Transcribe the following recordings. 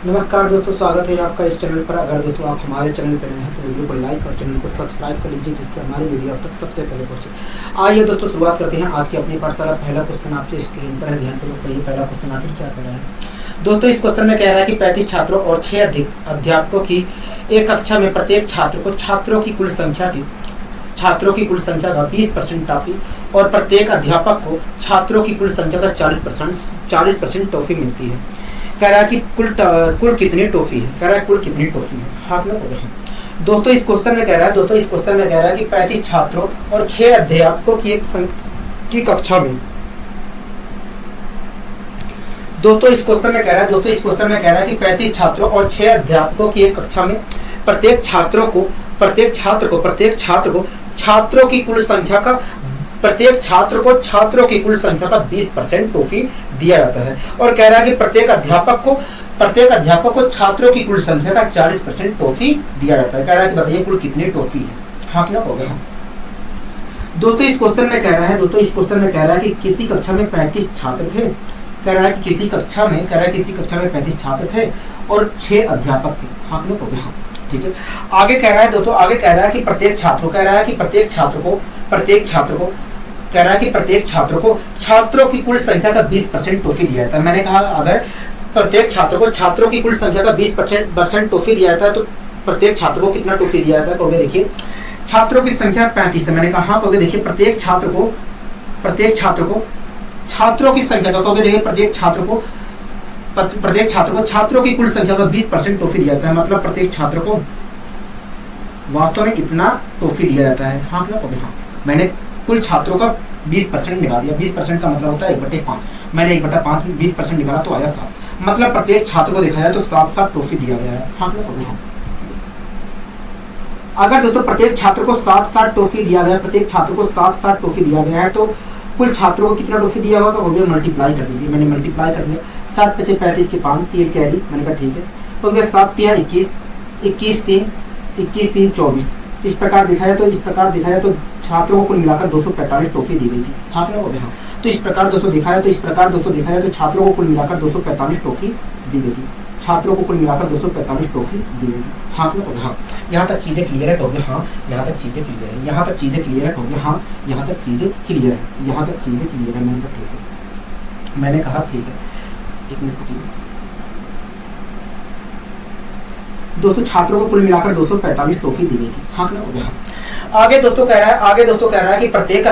नमस्कार दोस्तों, स्वागत है आपका इस चैनल पर। अगर दोस्तों आप हमारे चैनल पर नए हैं तो वीडियो को लाइक और चैनल को सब्सक्राइब कर लीजिए, जिससे हमारी वीडियो आप तक सबसे पहले पहुंचे। आइए दोस्तों शुरुआत करते हैं आज की अपनी पाठशाला। पहला क्वेश्चन आपसे स्क्रीन पर है, ध्यानपूर्वक पढ़िए। पहला क्वेश्चन आखिर क्या कह रहा है दोस्तों? इस क्वेश्चन में कह रहा है कि 35 छात्रों और 6 अधिक अध्यापकों की एक कक्षा में प्रत्येक छात्र को छात्रों की कुल संख्या का 20% टॉफी और प्रत्येक अध्यापक को छात्रों की कुल संख्या का 40% टॉफी मिलती है। कह रहा है कि कुल कितनी टॉफी है। कह रहा है कुल कितनी टॉफी है। हाँ ना दोस्तों, इस क्वेश्चन में कह रहा है कि 35 छात्रों और 6 अध्यापकों की कक्षा में दोस्तों इस क्वेश्चन में कह रहा है कि 35 छात्रों और 6 अध्यापकों की एक कक्षा में प्रत्येक छात्र को छात्रों की कुल संख्या का छात्रों की कुल संख्या का 20% टॉफी दिया जाता है। और कह रहा है कि प्रत्येक अध्यापक को छात्रों की कुल संख्या का 40% टॉफी दिया जाता है। कह रहा है कि बताइए कुल कितनी टॉफी है। हाँ क्या हो गया दोस्तों? इस क्वेश्चन में कह रहा है कि किसी कक्षा में 35 छात्र थे। कह रहा है कि किसी कक्षा में 35 छात्र थे और 6 अध्यापक थे। हाँ क्या हो गया? ठीक है। आगे कह रहा है कि प्रत्येक छात्र को छात्रों की कुल संख्या का 20% टॉफी दिया जाता है। मैंने कहा अगर प्रत्येक छात्र को छात्रों की कुल संख्या का 20% टॉफी दिया जाता है तो प्रत्येक छात्र को कितना टॉफी दिया जाता है? कहोगे देखिए छात्रों की संख्या 35 है। मैंने कहा हाँ, कहोगे देखिए प्रत्येक छात्र को छात्रों की संख्या का, कहोगे देखिए प्रत्येक छात्र को छात्रों की कुल संख्या का 20% टॉफी दिया जाता है। मतलब प्रत्येक छात्र को वास्तव में कितना टॉफी दिया जाता है। हाँ क्या कहोगे? हाँ, मैंने कुल छात्रों का 20% निकाल दिया। 20% का मतलब होता है 1/5। मैंने 1/5 में 20% निकाला तो आया 7। मतलब प्रत्येक छात्र को देखा जाए तो 7 टॉफी दिया गया है। हाँ क्या कहोगे? हाँ। अगर दोस्तों प्रत्येक छात्र को 7 टॉफी दिया गया है तो कुल छात्रों को कितना टॉफी दिया होगा? वो भी मल्टीप्लाई कर दीजिए। मैंने मल्टीप्लाई कर दिया। 7 × 35 के 5 3 कैरी। मैंने कहा ठीक है। तो 7 × 21 21 3 24। इस प्रकार दिखाया तो छात्रों को कुल मिलाकर 245 टॉफी दी गई थी। हाँ क्या हो गया? हाँ। तो इस प्रकार दोस्तों दिखाया तो छात्रों को कुल मिलाकर 245 टॉफी दी गई थी। हाँ क्या हो गया? हाँ। यहाँ तक चीजें क्लियर है? कहोगे हाँ, यहाँ तक चीजें क्लियर है। यहाँ तक चीजें क्लियर है? कहोगे हाँ, यहाँ तक चीजें क्लियर है। मैंने कहा ठीक है। एक मिनट रुकिए दोस्तों, छात्रों को कुल मिलाकर 245 टॉफी दी गई थी। हाँ क्या हो गया? आगे दोस्तों कह रहा है कि प्रत्येक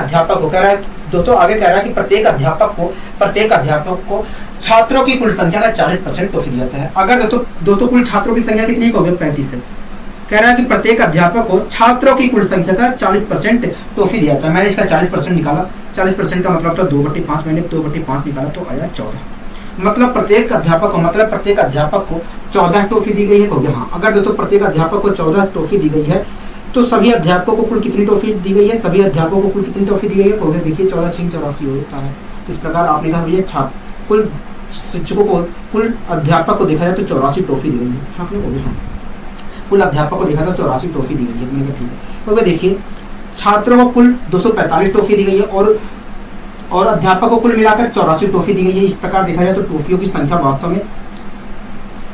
अध्यापक को छात्रों की कुल संख्या का 40% टॉफी दिया जाता है। अगर दोस्तों कुल छात्रों की संख्या कितनी हो गई? 35 है। कह रहा है कि प्रत्येक अध्यापक को छात्रों की कुल संख्या का 40% टॉफी दिया जाता है। मैंने इसका 40% निकाला। 40% का मतलब था 2/5। मैंने 2/5 निकाला तो आया 14। मतलब प्रत्येक अध्यापक को 14 टॉफी दी गई है। कहोगे हाँ। अगर दोस्तों प्रत्येक अध्यापक को 14 टॉफी दी गई है तो सभी अध्यापकों को कुल कितनी टॉफी दी गई है? कहोगे देखिए 14 × 84 होता है। तो इस प्रकार आपने कहा भैया कुल शिक्षकों को कुल अध्यापक को देखा जाए तो 84 टॉफी दी गई है। हाँ कहोगे हाँ। कुल अध्यापक को देखा तो 84 टॉफी दी गई है। मैंने कहा ठीक है। कहोगे देखिए छात्रों को कुल 245 टॉफी दी गई है और अध्यापक को कुल मिलाकर 84 टॉफी दी गई है। इस प्रकार देखा जाए तो टॉफियों की संख्या वास्तव में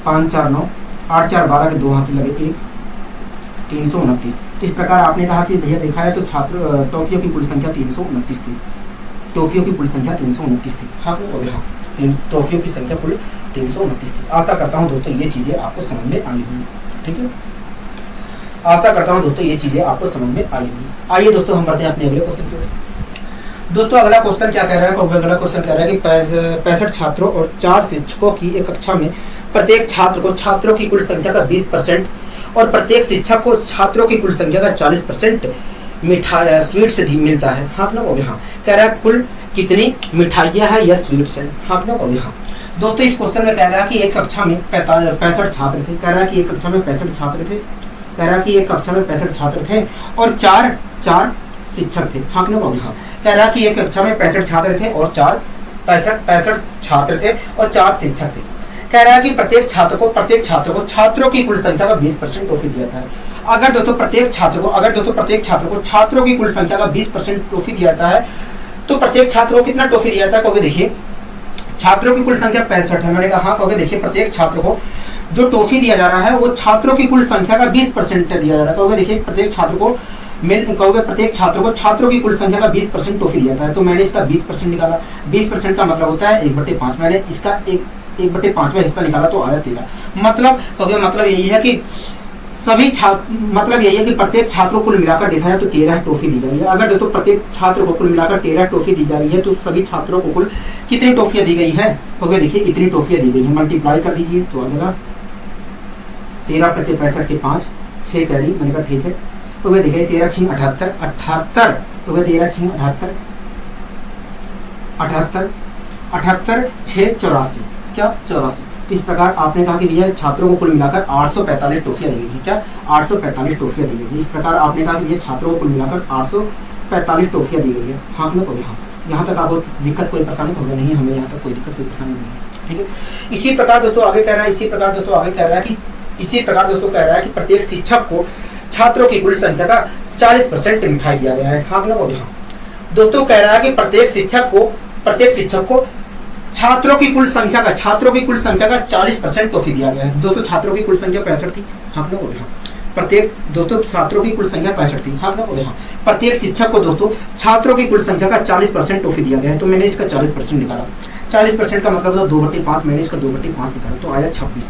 5 4 9 8 4 12 के 2 हाथ से लगे 1 329। तो इस प्रकार आपने कहा कि भैया देखा है तो छात्र टॉफियों की कुल संख्या 329 थी। हाँ हो गया? टॉफियों की संख्या कुल 329 थी। आशा करता हूँ दोस्तों ये चीजें आपको समझ में आई होंगी। ठीक है, आइए दोस्तों हम बढ़ते हैं अपने अगले क्वेश्चन की ओर। दोस्तों अगला क्वेश्चन क्या कह रहा है? कि 65 छात्रों और 4 शिक्षकों की एक कक्षा में प्रत्येक छात्र को छात्रों की कुल संख्या का 20% और प्रत्येक शिक्षक को छात्रों की कुल संख्या का 40% मिठाई स्वीट से मिलता है। हाँ ना हो गया? हाँ। कह रहा है कुल कितनी मिठाइयाँ हैं या स्वीट्स हैं? हाँ ना हो गया? हाँ। दोस्तों इस क्वेश्चन में कह रहा है कि एक कक्षा में 65 छात्र थे। कह रहा है कि एक कक्षा में 65 छात्र थे और 4 शिक्षक थे। हाँ ना हो गया? हाँ। कह रहा है कि एक कक्षा में 65 छात्र थे और 4 शिक्षक थे। कह रहा है कि प्रत्येक छात्र को छात्रों की कुल संख्या का 20% टॉफी दिया जाता है। अगर दोस्तों प्रत्येक छात्र को छात्रों की कुल संख्या का 20% टॉफी दिया जाता है तो प्रत्येक छात्र को कितना टॉफी दिया जाता है? कहोगे देखिए छात्रों की कुल संख्या 65 है। मैंने कहा हाँ, कहोगे देखिए प्रत्येक छात्र को जो टॉफी दिया जा रहा है वो छात्रों की कुल संख्या का 20% दिया जा रहा है। कहोगे देखिए प्रत्येक छात्र को प्रत्येक छात्रों को छात्रों की कुल संख्या का 20% टॉफी दिया जाता है। तो मैंने इसका 20% निकाला। 20% का मतलब होता है 1/5। मैंने इसका 1/5वां हिस्सा निकाला तो आया 13। मतलब मतलब यही है कि मतलब यही है कि प्रत्येक छात्र को कुल मिलाकर देखा जाए तो 13 टॉफी दी जा रही है। अगर दोस्तों प्रत्येक छात्र को कुल मिलाकर 13 टॉफी दी जा रही है तो सभी छात्रों को कुल कितनी टॉफियां दी गई है? तो देखिए इतनी टॉफियां दी गई है, मल्टीप्लाई कर दीजिए तो आ जाएगा 13 × 5 = 65 के 5 6 कैरी। मैंने कहा ठीक है। तो वे देखिए 13 × 6 = 78 78। तो वे 13 × 6 = 78 78 78 6 84 क्या 84। इस प्रकार आपने कहा कि भैया छात्रों को कुल मिलाकर 845 टॉफियां दी गई है। क्या 845 टॉफियां दी गई है। इस प्रकार आपने कहा कि भैया छात्रों को कुल मिलाकर 845 टॉफियां दी गई है। हाँ कि हाँ, यहाँ तक आपको दिक्कत कोई परेशानी होगी नहीं, हमें यहाँ तक कोई दिक्कत कोई परेशानी नहीं है। ठीक है। इसी प्रकार दोस्तों आगे कह रहा है कि प्रत्येक शिक्षक को छात्रों की कुल संख्या का 40% मिठाई दिया गया है। हाँ कि हाँ। दोस्तों कह रहा है कि प्रत्येक शिक्षक को छात्रों की कुल संख्या का 40% टॉफी दिया गया है। दोस्तों छात्रों की कुल संख्या 65 थी। हाँ कि हाँ। प्रत्येक दोस्तों छात्रों की कुल संख्या 65 थी। हाँ कि हाँ। प्रत्येक शिक्षक को दोस्तों छात्रों की कुल संख्या का 40% टॉफी दिया गया है। तो मैंने इसका 40% निकाला। 40% का मतलब 2/5। मैंने इसका 2/5 निकाला तो आया 26।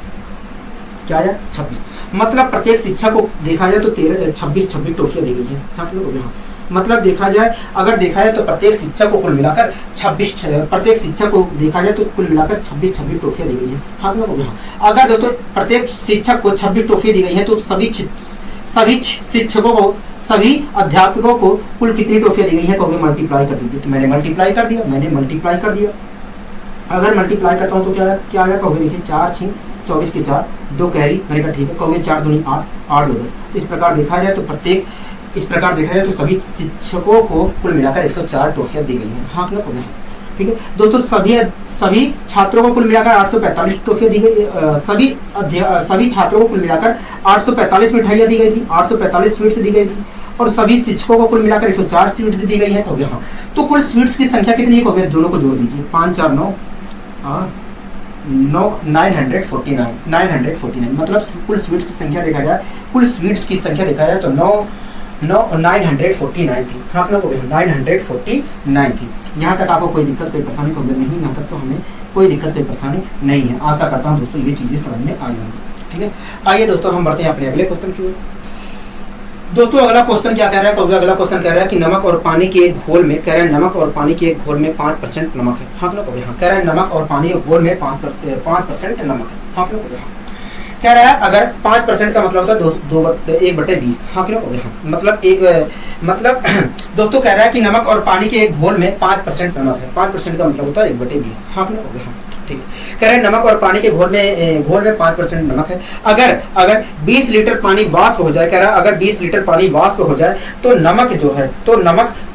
क्या आया 26। मतलब प्रत्येक शिक्षक को देखा जाए तो 26 टॉफियां दी गई है। हाँ कि हाँ। मतलब देखा जाए अगर देखा जाए तो प्रत्येक शिक्षक को कुल मिलाकर 26 टॉफियां दी गई है। हाँ कि हाँ। अगर दोस्तों प्रत्येक शिक्षक को 26 टॉफियां दी गई है तो सभी शिक्षकों को सभी अध्यापकों को कुल कितनी टॉफियां दी गई है? कहोगे मल्टीप्लाई कर दीजिए। तो मैंने मल्टीप्लाई कर दिया। अगर मल्टीप्लाई करता हूँ तो क्या आएगा? कहोगे देखिए 4 × 6 = 24 के 4 2 कैरी। मैंने कहा ठीक है। कहोगे 4 × 2 = 8 8 × 2 = 10। तो इस प्रकार देखा जाए तो सभी शिक्षकों को कुल मिलाकर 104 टॉफियां दी गई हैं। हाँ कि हाँ। ठीक है दोस्तों सभी छात्रों को कुल मिलाकर 845 टॉफियां दी गई। सभी छात्रों को कुल मिलाकर 845 मिठाइयां दी गई थी, 845 स्वीट्स दी गई थी और सभी शिक्षकों को कुल मिलाकर 104 स्वीट्स दी गई है। कहोगे हाँ। तो कुल स्वीट्स की संख्या कितनी है? कहोगे दोनों को जोड़ दीजिए। 5 4 949। मतलब कुल स्वीट्स की संख्या देखा जाए तो 949 थी। हाँ कि 949 थी। यहाँ तक आपको कोई दिक्कत कोई परेशानी नहीं, यहाँ तक तो हमें कोई दिक्कत कोई परेशानी नहीं है। आशा करता हूँ दोस्तों ये चीज़ें समझ में आई होंगी। ठीक है। आइए दोस्तों हम बढ़ते हैं अपने अगले क्वेश्चन की ओर। दोस्तों अगला क्वेश्चन क्या कह रहा है? अगला क्वेश्चन कह रहा है कि नमक और पानी के एक घोल में 5% नमक है। हाँ कि हाँ। कह रहा है नमक और पानी के घोल में 5% नमक है। हाँ कि हाँ। कह रहा है अगर 5% का मतलब होता है 1/20। हाँ कि हाँ। मतलब दोस्तों कह रहा है कि नमक और पानी के एक घोल में 5% नमक है। 5% का मतलब होता है 1/20। हाँ कि हाँ। ठीक है। कह रहे हैं नमक और पानी के घोल में 5% नमक है। अगर 20 लीटर पानी वाष्प हो जाए, कह रहा है अगर 20 लीटर पानी वाष्प हो जाए तो नमक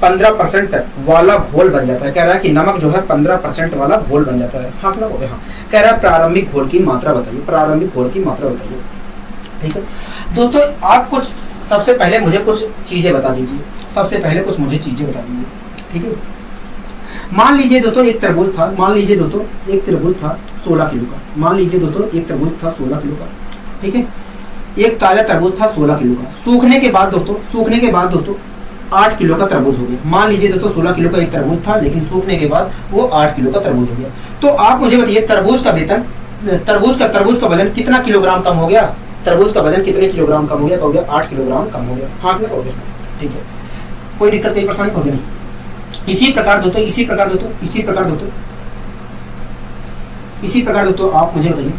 15% वाला घोल बन जाता है। कह रहा है कि नमक जो है 15% वाला घोल बन जाता है। हाँ कि हाँ। कह रहा है प्रारंभिक घोल की मात्रा बताइए। ठीक है दोस्तों आपको सबसे पहले मुझे कुछ चीजें बता दीजिए। ठीक है। मान लीजिए दोस्तों एक तरबूज था 16 किलो का। ठीक है। एक ताजा तरबूज था 16 किलो का। सूखने के बाद दोस्तों 8 किलो का तरबूज हो गया। मान लीजिए दोस्तों 16 किलो का एक तरबूज था लेकिन सूखने के बाद वो 8 किलो का तरबूज हो गया। तो आप मुझे बताइए तरबूज का वजन कितना किलोग्राम कम हो गया? तरबूज का वजन कितने किलोग्राम कम हो गया? कहोगे 8 किलोग्राम कम हो गया। हाँ कि कहोगे ठीक है। कोई दिक्कत कोई परेशानी होगी नहीं। इसी प्रकार दोस्तों आप मुझे बताइए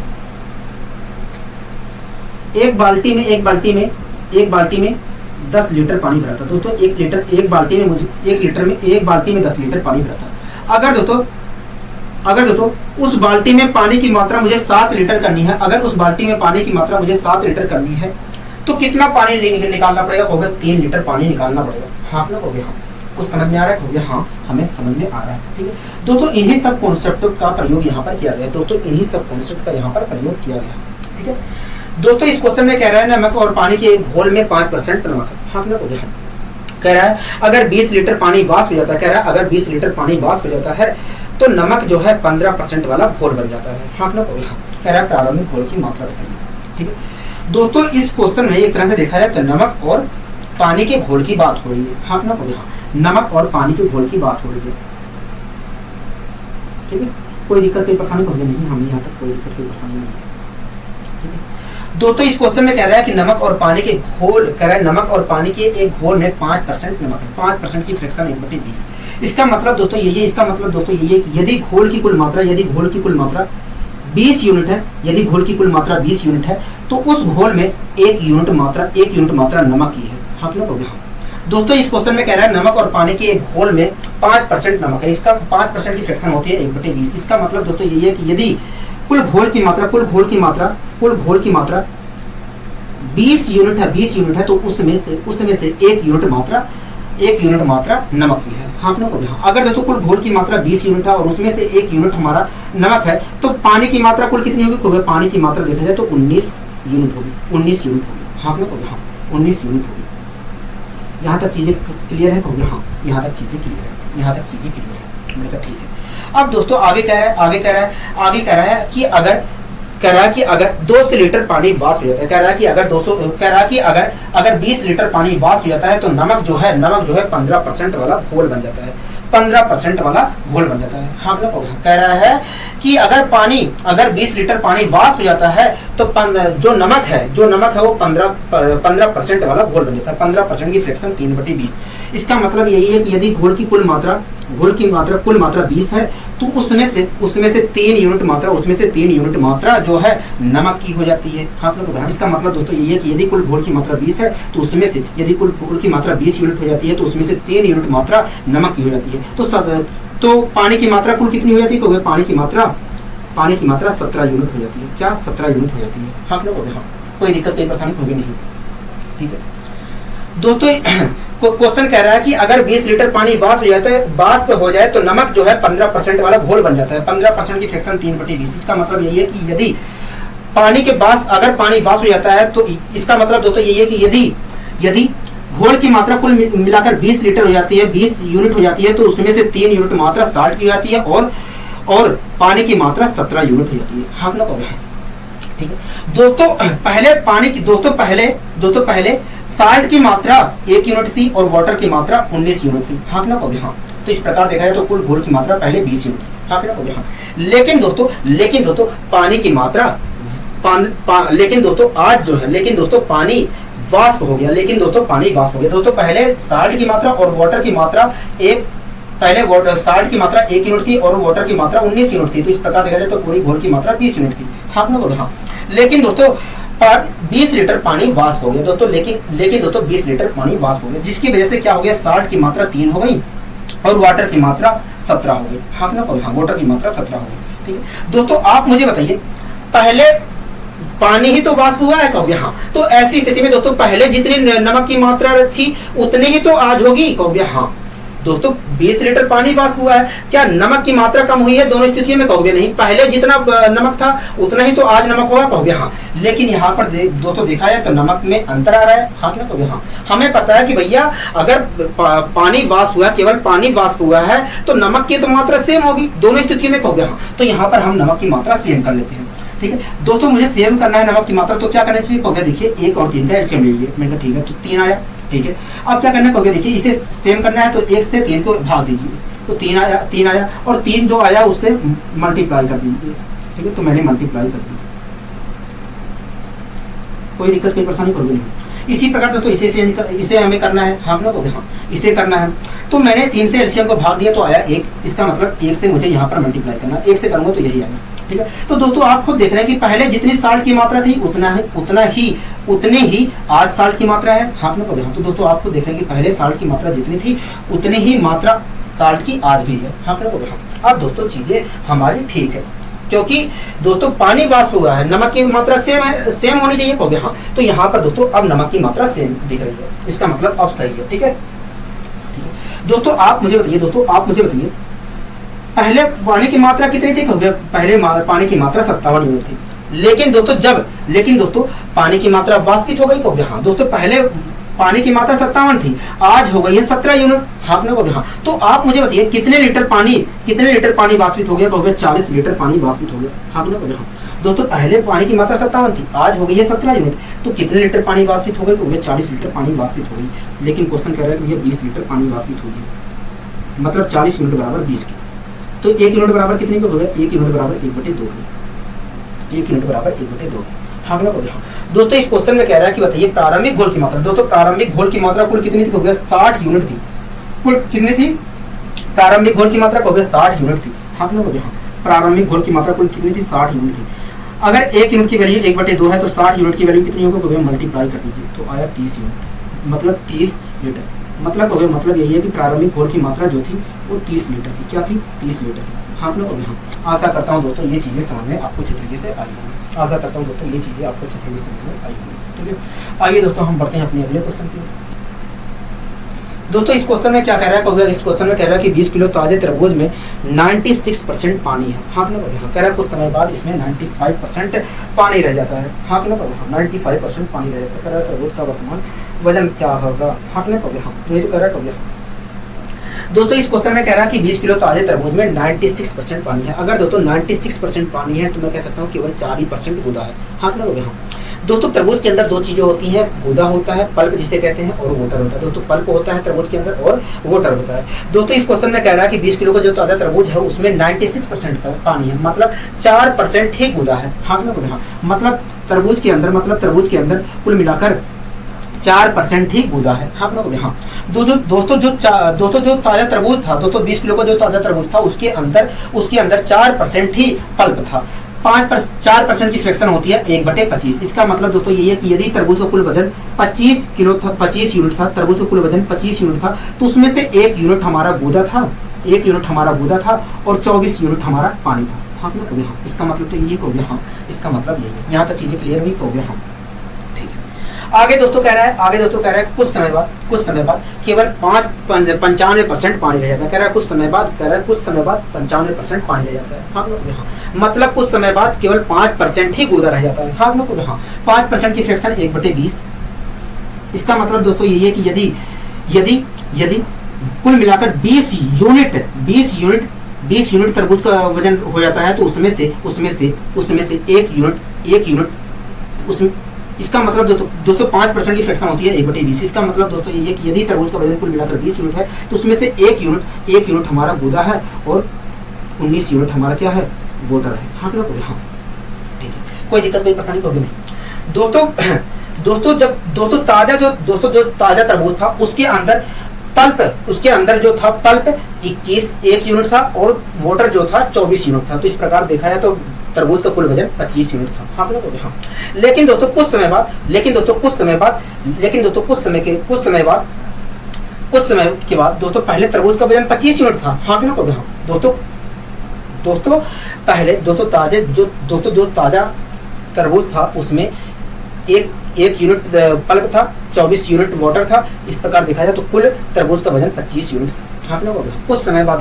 एक बाल्टी में 10 लीटर पानी भरा था। दोस्तों एक बाल्टी में 10 लीटर पानी भरा था। अगर दोस्तों उस बाल्टी में पानी की मात्रा मुझे 7 लीटर करनी है। तो कितना पानी निकालना पड़ेगा? होगा 3 लीटर पानी निकालना पड़ेगा। हाँ ना होगा। हाँ कुछ समझ में आ रहा है? हाँ हमें समझ में आ रहा है। ठीक है दोस्तों इन्हीं सब कॉन्सेप्ट का प्रयोग यहाँ पर किया गया। ठीक है दोस्तों इस क्वेश्चन में कह रहा है नमक और पानी के एक घोल में 5% नमक है। हाँ ना होगा। कह रहा है अगर 20 लीटर पानी वाष्प हो जाता है तो नमक जो है 15% वाला घोल बन जाता है। हाँ ना होगा। कह रहा है प्रारंभिक घोल की मात्रा बताइए। ठीक है दोस्तों, इस क्वेश्चन में एक तरह से देखा जाए तो नमक और पानी के घोल की बात हो रही है। हाँ ना, हाँ, नमक और पानी के घोल की बात हो रही है। ठीक है, कोई दिक्कत कोई परेशानी होगी नहीं, हमें यहाँ तक कोई दिक्कत कोई परेशानी नहीं है। ठीक है दोस्तों, इस क्वेश्चन में कह रहा है कि नमक और पानी के घोल, कह रहा है नमक और पानी के एक घोल में 5% नमक है, 5% की फ्रैक्शन 1/20। इसका मतलब दोस्तों यही है, इसका मतलब दोस्तों यही है कि यदि घोल की कुल मात्रा 20 यूनिट है, यदि घोल की कुल मात्रा 20 यूनिट है, तो उस घोल में 1 यूनिट मात्रा नमक की है। हाँ क्यों हो गया दोस्तों, इस क्वेश्चन में कह रहा है नमक और पानी के एक घोल में 5% नमक है, इसका 5% की फ्रैक्शन होती है 1/20। इसका मतलब दोस्तों यही है कि यदि कुल घोल की मात्रा 20 यूनिट है, तो उसमें से 1 यूनिट मात्रा नमक की है। हाँ ना, अगर दोस्तों कुल घोल की मात्रा 20 यूनिट है और उसमें से 1 यूनिट हमारा नमक है, तो पानी की मात्रा कुल कितनी होगी? पानी की मात्रा देखा जाए तो 19 यूनिट होगी। हाँ ना, हाँ 19 यूनिट होगी। यहाँ तक चीजें क्लियर है? हाँ, यहाँ तक चीजें क्लियर है। मैंने कहा ठीक है। अब दोस्तों आगे कह रहा है कि अगर 200 लीटर पानी वाष्प हो जाता है, कह रहा है कि अगर 20 लीटर पानी वाष्प हो जाता है तो नमक जो है 15% वाला घोल बन जाता है, 15% वाला घोल बन जाता है। हाँ कह रहा है कि अगर 20 लीटर पानी वाष्प हो जाता है तो जो नमक है वो 15% वाला घोल बन जाता है। 15% की फ्रैक्शन 3/20। इसका मतलब यही है कि यदि घोल की कुल मात्रा 20 है, तो उसमें से 3 यूनिट मात्रा जो है नमक की हो जाती है। हाँ इसका मतलब दोस्तों यही है कि यदि कुल घोल की मात्रा 20 है, तो उसमें से यदि कुल घोल की मात्रा 20 यूनिट हो जाती है, तो उसमें से 3 यूनिट मात्रा नमक की हो जाती है। तो पानी की मात्रा कुल कितनी हो जाती है? पानी की मात्रा 17 यूनिट हो जाती है। क्या 17 यूनिट हो जाती है? हाँ कोई दिक्कत कोई परेशानी होगी नहीं। ठीक है दोस्तों, क्वेश्चन कह रहा है कि अगर 20 लीटर पानी वाष्प हो जाए तो नमक जो है 15% वाला घोल बन जाता है। 15% की फ्रैक्शन 3/20। इसका मतलब यही है कि यदि अगर पानी वाष्प हो जाता है, तो इसका मतलब दोस्तों यही है कि यदि घोल की मात्रा कुल मिलाकर 20 लीटर हो जाती है, 20 यूनिट हो जाती है, तो उसमें से 3 यूनिट मात्रा साल्ट की हो जाती है और पानी की मात्रा 17 यूनिट हो जाती है। हाँ ना, ठीक है दोस्तों, पहले साल्ट की मात्रा 1 यूनिट थी और वाटर की मात्रा 19 यूनिट थी। हाँ ना, हाँ तो इस प्रकार देखा जाए तो कुल घोल की मात्रा पहले 20 यूनिट थी। हाँ ना, हाँ लेकिन दोस्तों पानी की मात्रा पानी वाष्प हो गया। दोस्तों पहले साल्ट की मात्रा और वाटर की मात्रा साल्ट की मात्रा 1 यूनिट थी और वाटर की मात्रा 19 यूनिट थी। तो इस प्रकार देखा जाए तो पूरी घोल की मात्रा 20 यूनिट थी। हाँ ना, हाँ लेकिन दोस्तों 20 लीटर पानी वाष्प हो गया दोस्तों, लेकिन दोस्तों 20 लीटर पानी वाष्प हो गया, जिसकी वजह से क्या हो गया? साल्ट की मात्रा 3 हो गई और वाटर की मात्रा 17 हो गई। हाँ ना, हाँ वाटर की मात्रा 17 हो गई। ठीक है दोस्तों, आप मुझे बताइए, पहले पानी ही तो वाष्प हुआ है कहोगे? हाँ, तो ऐसी स्थिति में दोस्तों पहले जितनी नमक की मात्रा थी उतनी ही तो आज होगी कहोगे? हाँ दोस्तों 20 लीटर पानी वाष्प हुआ है, क्या नमक की मात्रा कम हुई है? दोनों स्थितियों में कहोगे नहीं, पहले जितना नमक था उतना ही तो आज नमक होगा कहोगे? हाँ लेकिन यहाँ पर दोस्तों देखा जाए तो नमक में अंतर आ रहा है। हाँ ना कहोगे? हाँ हमें पता है कि भैया अगर पानी वाष्प हुआ, केवल पानी वाष्प हुआ है, तो नमक की तो मात्रा सेम होगी दोनों स्थितियों में कहोगे? हाँ तो यहाँ पर हम नमक की मात्रा सेम कर लेते हैं। ठीक है दोस्तों, मुझे सेम करना है नमक की मात्रा, तो क्या करना चाहिए कहोगे? देखिए 1 और 3 का एलसीएम ले लीजिए। मैंने कहा ठीक है, तो 3 आया। ठीक है, अब क्या करना है कहोगे? देखिए इसे सेम करना है तो 1 से 3 को भाग दीजिए, तो 3 आया और 3 जो आया उससे मल्टीप्लाई कर दीजिए। ठीक है, तो मैंने मल्टीप्लाई कर दिया, कोई दिक्कत कोई परेशानी होगी नहीं। इसी प्रकार दोस्तों इसे हमें करना है। हाँ ना कहोगे? हाँ इसे करना है, तो मैंने 3 से एलसीएम को भाग दिया तो आया 1। इसका मतलब 1 से मुझे यहाँ पर मल्टीप्लाई करना, 1 से करूँगा तो यही आएगा। ठीक है, तो दोस्तों आप खुद देख रहे हैं कि पहले जितनी साल्ट की मात्रा थी उतनी ही आज साल्ट की मात्रा है। हाँ ना कहोगे? हाँ तो दोस्तों आप खुद देख रहे हैं कि पहले साल्ट की मात्रा जितनी थी उतनी ही मात्रा साल्ट की आज भी है। हाँ ना कहोगे? हाँ अब दोस्तों चीजें हमारी ठीक है, क्योंकि दोस्तों पानी वाष्प हुआ है, नमक की मात्रा सेम होनी चाहिए कहोगे? हाँ तो यहाँ पर दोस्तों अब नमक की मात्रा सेम दिख रही है, इसका मतलब अब सही है। ठीक है दोस्तों आप मुझे बताइए पहले पानी की मात्रा कितनी थी कहोगे? पहले पानी की मात्रा 57 यूनिट थी, लेकिन दोस्तों पानी की मात्रा वाष्पित हो गई कहोगे? हाँ दोस्तों पहले पानी की मात्रा 57 थी, आज हो गई है 17 यूनिट। हाँ ना कहोगे? हाँ तो आप मुझे बताइए कितने लीटर पानी वाष्पित हो गया कहोगे? 40 लीटर पानी वाष्पित हो गया। हाँ ना कहोगे? हाँ दोस्तों पहले पानी की मात्रा 57 थी, आज हो गई है 17 यूनिट। तो कितने लीटर पानी वाष्पित हो गई? तो 40 लीटर पानी वाष्पित हो गई। लेकिन क्वेश्चन कह रहा है कि भैया 20 लीटर पानी वाष्पित हो गई, मतलब 40 यूनिट बराबर 20 की। तो 1 यूनिट बराबर कितने का हो गया? 1 यूनिट बराबर 1/2 की। 1 यूनिट बराबर 1/2 की। हाँ ना? हाँ दोस्तों, इस क्वेश्चन में कह रहा है कि बताइए प्रारंभिक घोल की मात्रा। दोस्तों प्रारंभिक घोल की मात्रा कुल कितनी थी? हो गया 60 यूनिट थी। कुल कितनी थी? प्रारंभिक घोल की मात्रा हो गया 60 यूनिट थी। हाँ ना? हाँ प्रारंभिक घोल की मात्रा कुल कितनी थी? 60 यूनिट थी। अगर 1 यूनिट की वैल्यू 1/2 है तो 60 यूनिट की वैल्यू कितनी होगी? मल्टीप्लाई कर दीजिए तो आया 30 यूनिट, मतलब 30 लीटर। मतलब यही है कि प्रारंभिक घोल की मात्रा जो थी वो 30 लीटर थी। क्या थी? 30 लीटर थी। हाँ ना? हाँ आशा करता हूँ दोस्तों ये चीजें समझ में आपको अच्छी तरीके से आई होंगी। आशा करता हूँ दोस्तों ये चीजें आपको अच्छी तरीके से समझ में आई होंगी। ठीक है, आइए दोस्तों हम बढ़ते हैं अपने अगले क्वेश्चन की। दोस्तों इस क्वेश्चन में क्या कह रहा है? इस क्वेश्चन में कह रहा है कि 20 किलो ताजे तरबूज में 96% पानी है। हाँ ना? कह रहा है कुछ समय बाद इसमें 95% पानी रह जाता है। हाँ ना? 95% पानी रह जाता है। कह रहा है तरबूज का वर्तमान वजन क्या होगा? हाँ ना? हाँ तो ये तो कह रहा है। दोस्तों इस क्वेश्चन में कह रहा है कि 20 किलो ताजे तरबूज में 96% पानी है। अगर दोस्तों 96% पानी है तो मैं कह सकता हूँ केवल 4% गुदा है। हाँ ना? हाँ दोस्तों तरबूज के अंदर दो चीजें होती हैं, गुदा होता है, पल्प जिसे कहते हैं, और वोटर होता है। दोस्तों पल्प होता है तरबूज के अंदर और वोटर होता है। दोस्तों इस क्वेश्चन में कह रहा है कि 20 किलो का जो ताजा तरबूज है उसमें 96% पानी है, मतलब 4% ही गुदा है। हाँ ना? मतलब तरबूज के अंदर कुल मिलाकर 4% ही गुदा है। हाँ ना? हाँ दोस्तों जो ताजा तरबूज था, दोस्तों 20 किलो का जो ताजा तरबूज था उसके अंदर 4% ही पल्प था। 4% की फ्रैक्शन होती है 1/25। इसका मतलब दोस्तों ये है कि यदि तरबूज का कुल वजन 25 किलो था, 25 यूनिट था, तरबूज का कुल वजन 25 यूनिट था, तो उसमें से 1 यूनिट हमारा गुदा था, 1 यूनिट हमारा गुदा था और 24 यूनिट हमारा पानी था। हाँ ना? हाँ इसका मतलब तो ये हो गया। हाँ इसका मतलब यही है। यहाँ तक चीजें क्लियर हुई? हो गया। हाँ ठीक है। आगे दोस्तों कह रहा है कुछ समय बाद केवल 95% पानी रह जाता है। कह रहा है कुछ समय बाद 95% पानी रह जाता है। हाँ हाँ मतलब कुछ समय बाद केवल 5% ही गुदा रह जाता है। हाँ हाँ 5% की फ्रैक्शन 1/20। इसका मतलब दोस्तों ये है कि यदि कुल मिलाकर 20 यूनिट तरबूज का वजन हो जाता है तो उसमें से 1 यूनिट उसमें, इसका मतलब दोस्तों 5% की फ्रैक्शन होती है 1/20। इसका मतलब दोस्तों ये है कि यदि तरबूज का वजन कुल मिलाकर 20 यूनिट है तो उसमें से 1 यूनिट हमारा गुदा है और 19 यूनिट हमारा क्या है? वोटर है। हाँ ना? हाँ ठीक है, कोई दिक्कत कोई परेशानी होगी नहीं। दोस्तों जो ताजा तरबूज था उसके अंदर जो था पल्प 1 यूनिट था और वोटर जो था 24 यूनिट था। तो इस प्रकार देखा जाए तो तरबूज का कुल वजन 25 यूनिट था। हाँ ना? हाँ लेकिन दोस्तों कुछ समय के बाद दोस्तों पहले तरबूज का वजन 25 यूनिट था। हाँ ना? हाँ दोस्तों पहले जो ताजा तरबूज था उसमें 1 यूनिट पल्प था, 24 यूनिट वाटर था। इस प्रकार देखा जाए तो कुल तरबूज का वजन 25 यूनिट था। हाँ ना? कुछ समय बाद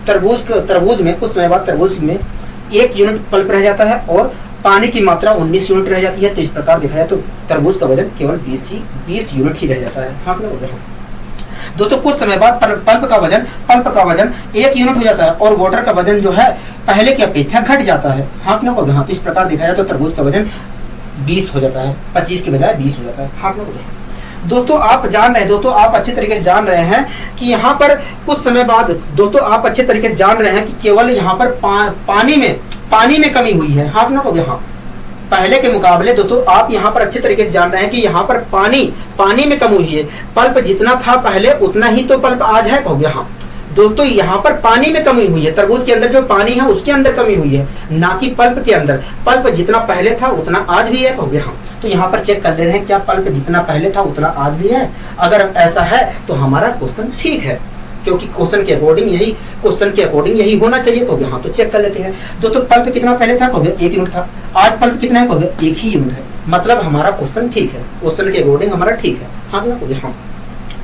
तरबूज में 1 यूनिट पल्प रह जाता है और पानी की मात्रा 19 यूनिट रह जाती है। तो इस प्रकार देखा जाए तो तरबूज का वजन केवल 20 यूनिट ही रह जाता है। हाँ ना? दोस्तों कुछ समय बाद पल्प का वजन 1 यूनिट हो जाता है और वाटर का वजन जो है पहले की अपेक्षा घट जाता है। हाँ ना? हाँ इस प्रकार देखा जाए तो तरबूज का वजन 20 हो जाता है, 25 के बजाय 20 हो जाता है। हाँ ना? दोस्तों आप अच्छे तरीके से जान रहे हैं कि यहाँ पर कुछ समय बाद कि केवल यहाँ पर पानी में कमी हुई है। हाँ ना? हाँ पहले के मुकाबले दोस्तों आप यहाँ पर अच्छे तरीके से जान रहे हैं कि यहाँ पर पानी में कमी हुई है। पल्प जितना था पहले उतना ही तो पल्प आज है। हो गया। हाँ दोस्तों यहाँ पर पानी में कमी हुई है, तरबूज के अंदर जो पानी है उसके अंदर कमी हुई है, ना कि पल्प के अंदर। पल्प जितना पहले था उतना आज भी है। हो गया। हाँ तो यहाँ पर चेक कर ले रहे हैं क्या पल्प जितना पहले था उतना आज भी है। अगर ऐसा है तो हमारा क्वेश्चन ठीक है, क्योंकि क्वेश्चन के अकॉर्डिंग यही होना चाहिए। हो गया। हाँ तो चेक कर लेते हैं दोस्तों पल्प कितना पहले था? हो गया 1 यूनिट था। आज पल्प कितना है? हो गया 1 ही यूनिट है। मतलब हमारा क्वेश्चन ठीक है, क्वेश्चन के अकॉर्डिंग हमारा ठीक है। हाँ ना? हो गया। हाँ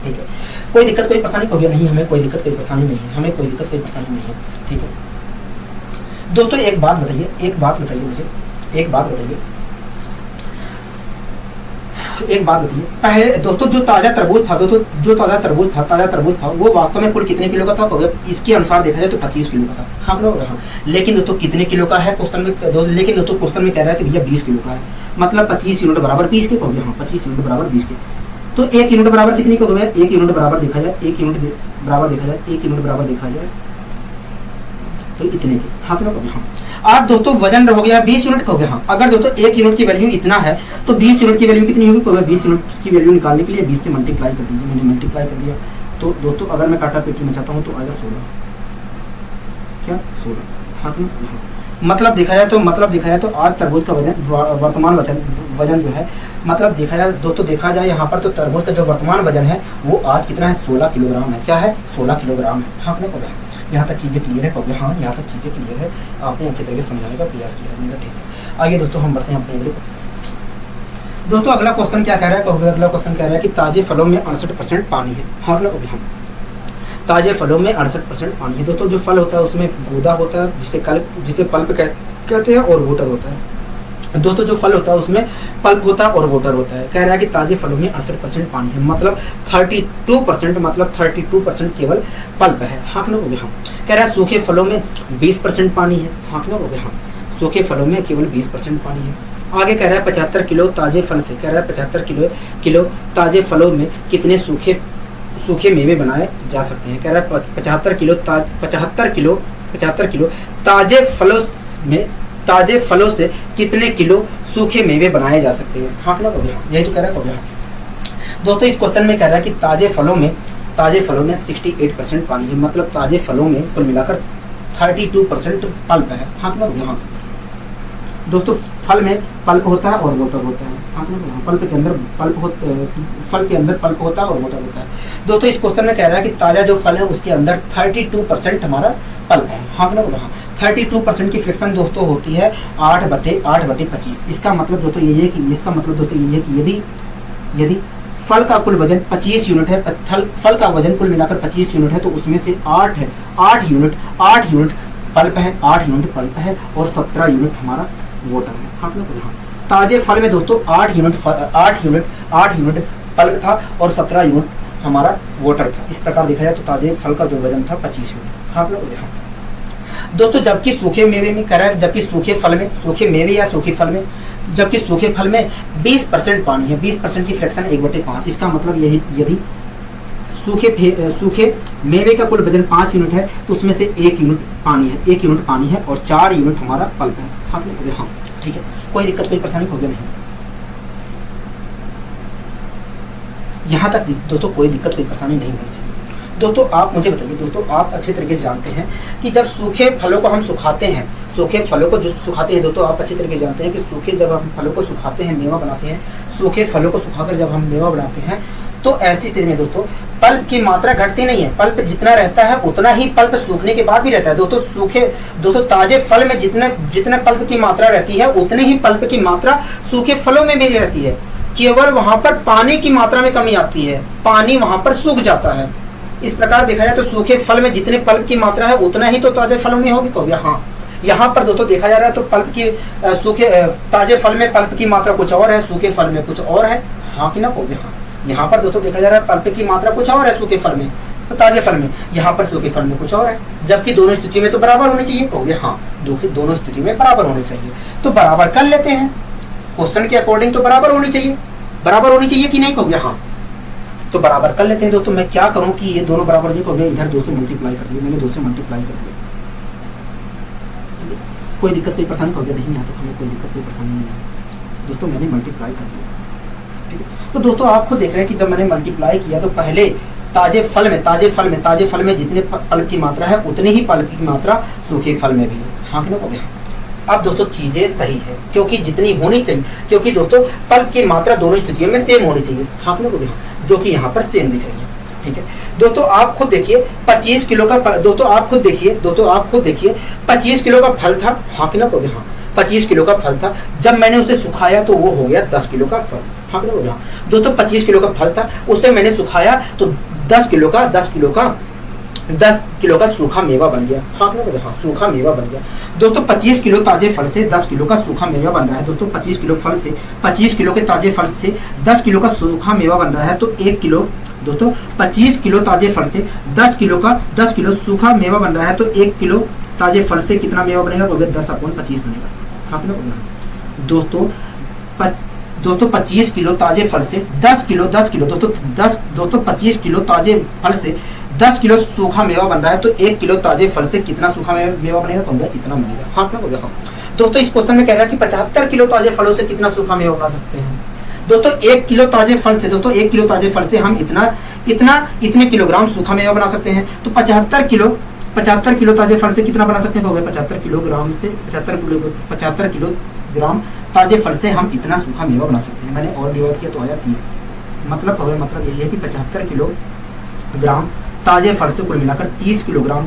ठीक है, कोई दिक्कत कोई परेशानी? हो गया नहीं, हमें कोई दिक्कत कोई परेशानी नहीं है। ठीक है दोस्तों एक बात बताइए मुझे। एक बात बताइए, पहले दोस्तों जो ताज़ा तरबूज था, दोस्तों जो ताज़ा तरबूज था वो वास्तव में कुल कितने किलो का था? इसके अनुसार देखा जाए तो 25 किलो का था। हाँ लोग, हाँ। लेकिन दोस्तों कितने किलो का है क्वेश्चन में? लेकिन दोस्तों क्वेश्चन में कह रहा है कि भैया 20 किलो का है, मतलब 25 यूनिट बराबर 20 के कहोगे। हाँ, 25 यूनिट बराबर 20 के। तो 1 यूनिट बराबर कितनी कहोगे? 1 यूनिट बराबर देखा जाए, 1 यूनिट बराबर देखा जाए तो इतने के। हाँ कहोगे। हाँ। आज दोस्तों वजन हो गया 20 यूनिट कहोगे। हाँ। अगर दोस्तों 1 यूनिट की वैल्यू इतना है तो 20 यूनिट की वैल्यू कितनी होगी? कहोगे 20 यूनिट की वैल्यू निकालने के लिए 20 से मल्टीप्लाई कर दीजिए। मैंने मल्टीप्लाई कर दिया तो दोस्तों अगर मैं काटा पेटी में चाहता हूँ तो आएगा 16। क्या 16? हाँ कहोगे। हाँ। मतलब देखा जाए तो आज तरबूज का वजन, वर्तमान वजन जो है, मतलब देखा जाए दोस्तों, देखा जाए यहाँ पर तो तरबूज का जो वर्तमान वजन है वो आज कितना है? 16 किलोग्राम है। क्या है? 16 किलोग्राम है। हाँ कहोगे। यहाँ तक चीज़ें क्लियर है कहोगे। हाँ, यहाँ तक चीज़ें क्लियर है, आपने अच्छे तरीके से समझाने का प्रयास किया है। ठीक है, आइए दोस्तों हम बढ़ते हैं अपने अगले। दोस्तों अगला क्वेश्चन क्या कह रहा है कहोगे? अगला क्वेश्चन कह रहा है कि ताजे फलों में 68% पानी है। हाँ कहोगे। हम ताजे फलों में 68% पानी है। दोस्तों जो फल होता है उसमें गूदा होता है, जिसे पल्प कहते हैं, और वोटर होता है। दोस्तों जो फल होता है उसमें पल्प होता है और वोटर होता है। कह रहा है कि ताजे फलों में 68% पानी है, मतलब 32% केवल पल्प है। हाँ कहोगे। हाँ। कह रहा है सूखे फलों में 20% पानी है। हाँ कहोगे। हाँ। सूखे फलों में केवल 20% पानी है। आगे कह रहा है 75 किलो ताजे फल से, कह रहा है 75 किलो ताजे फलों में कितने सूखे मेवे बनाए जा सकते हैं? कह रहा है 75 किलो ताजे फलों से कितने किलो सूखे मेवे बनाए जा सकते हैं? हाँ कहोगे। हाँ। यही तो कह रहा है कहोगे। हाँ। दोस्तों इस क्वेश्चन में कह रहा है कि ताजे फलों में 68% पानी है, मतलब ताजे फलों में कुल मिलाकर 32% पल्प है। हाँ कहोगे। हाँ। दोस्तों फल में पल्प होता है और वोटर होता है। हाँ कहोगे। हाँ। फल के अंदर पल्प होता है और वोटर होता है। दोस्तों इस क्वेश्चन में कह रहा है कि ताजा जो फल है उसके अंदर 32% हमारा पल्प है। हाँ कहोगे। हाँ। 32% की फ्रैक्शन दोस्तों होती है 8/25। इसका मतलब दोस्तों ये है कि यदि फल का कुल वजन 25 यूनिट है, फल का वजन कुल मिलाकर 25 यूनिट है, तो उसमें से 8 यूनिट पल्प है, 8 यूनिट पल्प है और 17 यूनिट हमारा वोटर है। हाँ कहोगे। हाँ। ताजे फल में दोस्तों 8 यूनिट पल्प था और 17 यूनिट हमारा वोटर था। इस प्रकार देखा जाए तो ताजे फल का जो वजन था 25 यूनिट। हाँ कहोगे। हाँ। दोस्तों जबकि सूखे मेवे में कह रहा है, जबकि सूखे फल में 20% पानी है, 20% की फ्रैक्शन 1/5। इसका मतलब यदि सूखे मेवे का कुल वजन 5 यूनिट है तो उसमें से 1 यूनिट पानी है और 4 यूनिट हमारा पल्प है। हाँ कहोगे। हाँ। ठीक है, कोई दिक्कत कोई परेशानी होगी नहीं। यहाँ तक दोस्तों कोई दिक्कत कोई परेशानी नहीं होनी चाहिए। दोस्तों आप मुझे बताइए, दोस्तों आप अच्छे तरीके से जानते हैं कि जब सूखे फलों को हम सुखाते हैं, दोस्तों आप अच्छे तरीके से जानते हैं कि जब हम फलों को सुखाते हैं, मेवा बनाते हैं, सूखे फलों को सुखाकर जब हम मेवा बनाते हैं तो ऐसी स्थिति में दोस्तों पल्प की मात्रा घटती नहीं है। पल्प जितना रहता है उतना ही पल्प सूखने के बाद भी रहता है। दोस्तों ताजे फल में जितने पल्प की मात्रा रहती है उतने ही पल्प की मात्रा सूखे फलों में भी रहती है। केवल वहां पर पानी की मात्रा में कमी आती है, पानी वहां पर सूख जाता है। इस प्रकार देखा जाए तो सूखे फल में जितने पल्प की मात्रा है उतना ही तो ताजे फलों में होगी कहोगे। हाँ। यहाँ पर दोस्तों देखा जा रहा है तो ताजे फल में पल्प की मात्रा कुछ और है, सूखे फल में कुछ और है। हाँ कि ना कहोगे। हाँ। यहाँ पर दोस्तों देखा जा रहा है पल्प की मात्रा कुछ और है सूखे फल में, तो ताजे फल में, यहाँ पर सूखे फल में कुछ और है। जबकि दोनों स्थितियों में तो बराबर होने चाहिए कहोगे। हाँ। दोनों स्थितियों में बराबर होने चाहिए, तो बराबर कर लेते हैं। क्वेश्चन के अकॉर्डिंग तो बराबर होनी चाहिए कि नहीं कहोगे। हाँ। तो बराबर कर लेते हैं। दोस्तों मैं क्या करूं कि ये दोनों बराबर नहीं कहोगे, इधर 2 से मल्टीप्लाई कर दिया, मैंने 2 से मल्टीप्लाई कर दिया। कोई दिक्कत कोई परेशानी कहोगे नहीं, यहाँ तक हमें कोई दिक्कत कोई परेशानी नहीं है। दोस्तों मैंने मल्टीप्लाई कर दिया। ठीक है, तो दोस्तों आप खुद देख रहे हैं कि जब मैंने मल्टीप्लाई किया तो पहले ताजे फल में जितने पल्प की मात्रा है उतनी ही पल्प की मात्रा सूखे फल में भी है। हाँ कि ना कहोगे। अब दोस्तों चीजें सही है क्योंकि जितनी होनी चाहिए, क्योंकि दोस्तों पल्प की मात्रा दोनों स्थितियों में सेम होनी चाहिए। हाँ कि ना कहोगे। जो कि यहाँ पर सेम दिख रही है। ठीक है, दोस्तों आप खुद देखिए 25 किलो का, दोस्तों आप खुद देखिए 25 किलो का फल था। हाँ कि ना कहोगे। हाँ। 25 किलो का फल था, जब मैंने उसे सुखाया तो वो हो गया 10 किलो का फल। हाँ कि ना कहोगे। दोस्तों 25 किलो का फल था, उससे मैंने सुखाया तो 10 किलो का 10 किलो का सूखा मेवा बन गया। हाँ ना, हाँ सूखा मेवा बन गया। दोस्तों 25 किलो ताजे फल से 10 किलो का सूखा मेवा बन रहा है। दोस्तों 25 किलो फल से 25 किलो के ताजे फल से 10 किलो का सूखा मेवा बन रहा है, तो 1 किलो, दोस्तों 25 किलो ताजे फल से 10 किलो सूखा मेवा बन रहा है, तो 1 किलो ताजे फल से कितना मेवा बनेगा? 10/25 बनेगा। हाँ ना, दोस्तों 25 किलो ताजे फल से 10 किलो दोस्तों 25 किलो ताजे फल से 10 किलो सूखा मेवा बन रहा है, तो 1 किलो ताजे फल से कितना सूखा मेवा बनेगा? तो इतना बनेगा। हाँ ना, हाँ दोस्तों इस क्वेश्चन में कह रहा है कि 75 किलो ताजे फलों से कितना सूखा मेवा बना सकते हैं। दोस्तों 1 किलो ताजे फल से हम इतने किलोग्राम सूखा मेवा बना सकते हैं। तो 75 किलो ताजे फल से कितना बना सकते हैं? तो 75 किलोग्राम ताजे फल से हम इतना सूखा मेवा बना सकते हैं। मैंने और डिवाइड किया तो आया 30। मतलब यही है कि 75 किलोग्राम ताजे फल से कुल मिलाकर 30 किलोग्राम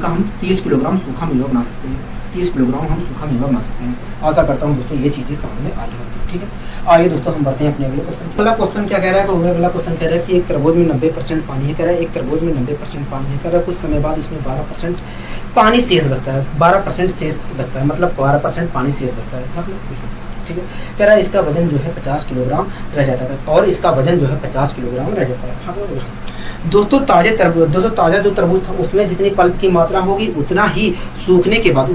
सूखा मेवा बना सकते हैं। 30 किलोग्राम हम सूखा मेवा बना सकते हैं। आशा करता हूँ दोस्तों ये चीजें सामने आ जाएगी। ठीक है, आइए दोस्तों हम बढ़ते हैं अपने अगले क्वेश्चन। अगला क्वेश्चन क्या कह रहा है? अगला क्वेश्चन कह रहा है कि एक तरबूज में 90% पानी है। कह रहा है एक तरबूज में 90% पानी है। कह रहा है कुछ समय बाद इसमें 12% पानी शेष बचता है। 12% शेष बचता है, मतलब 12% पानी शेष बचता है। ठीक है, कह रहा है इसका वजन जो है 50 किलोग्राम रह जाता है, और इसका वजन जो है 50 किलोग्राम रह जाता है। दोस्तों ताजा जो तरबूज था उसमें जितनी पल्प की मात्रा होगी उतना ही सूखने के बाद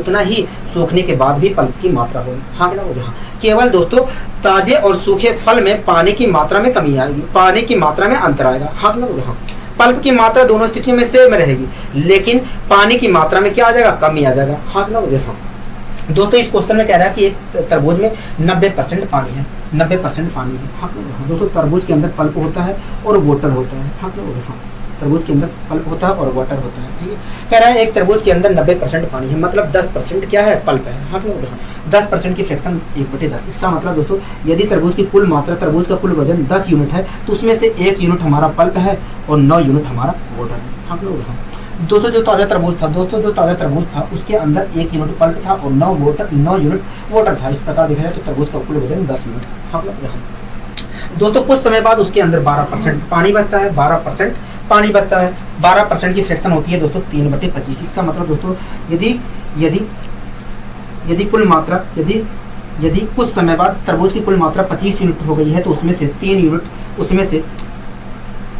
भी पल्प की मात्रा होगी। हाँ ना, हाँ केवल दोस्तों ताजे और सूखे फल में पानी की मात्रा में कमी आएगी, पानी की मात्रा में अंतर आएगा। हाँ ना, हाँ पल्प की मात्रा दोनों स्थितियों में सेम रहेगी, लेकिन पानी की मात्रा में क्या आ जाएगा? कमी आ जाएगा। हाँ ना, हाँ दोस्तों इस क्वेश्चन में कह रहा है कि एक तरबूज में 90% पानी है। 90% पानी है। हाँ दोस्तों तरबूज के अंदर पल्प होता है और वाटर होता है। हाँ तरबूज के अंदर पल्प होता है और वाटर होता है। ठीक है, कह रहा है एक तरबूज के अंदर 90% पानी है, मतलब 10% क्या है? पल्प है। हाँ 10% की फ्रैक्शन 1/10। इसका मतलब दोस्तों यदि तरबूज की कुल मात्रा, तरबूज का कुल वजन 10 यूनिट है, तो उसमें से 1 यूनिट हमारा पल्प है और 9 यूनिट हमारा वाटर है। हाँ दोस्तों जो ताजा तरबूज था उसके अंदर 1 यूनिट पल्प था और 9 यूनिट वाटर था। इस प्रकार देखा जाए तो तरबूज का कुल वजन 10 यूनिट। हाँ दोस्तों कुछ समय बाद उसके अंदर 12% पानी बचता है। 12% की फ्रैक्शन होती है दोस्तों 3/25। इसका मतलब दोस्तों यदि कुछ समय बाद तरबूज की कुल मात्रा 25 यूनिट हो गई है, तो उसमें से 3 यूनिट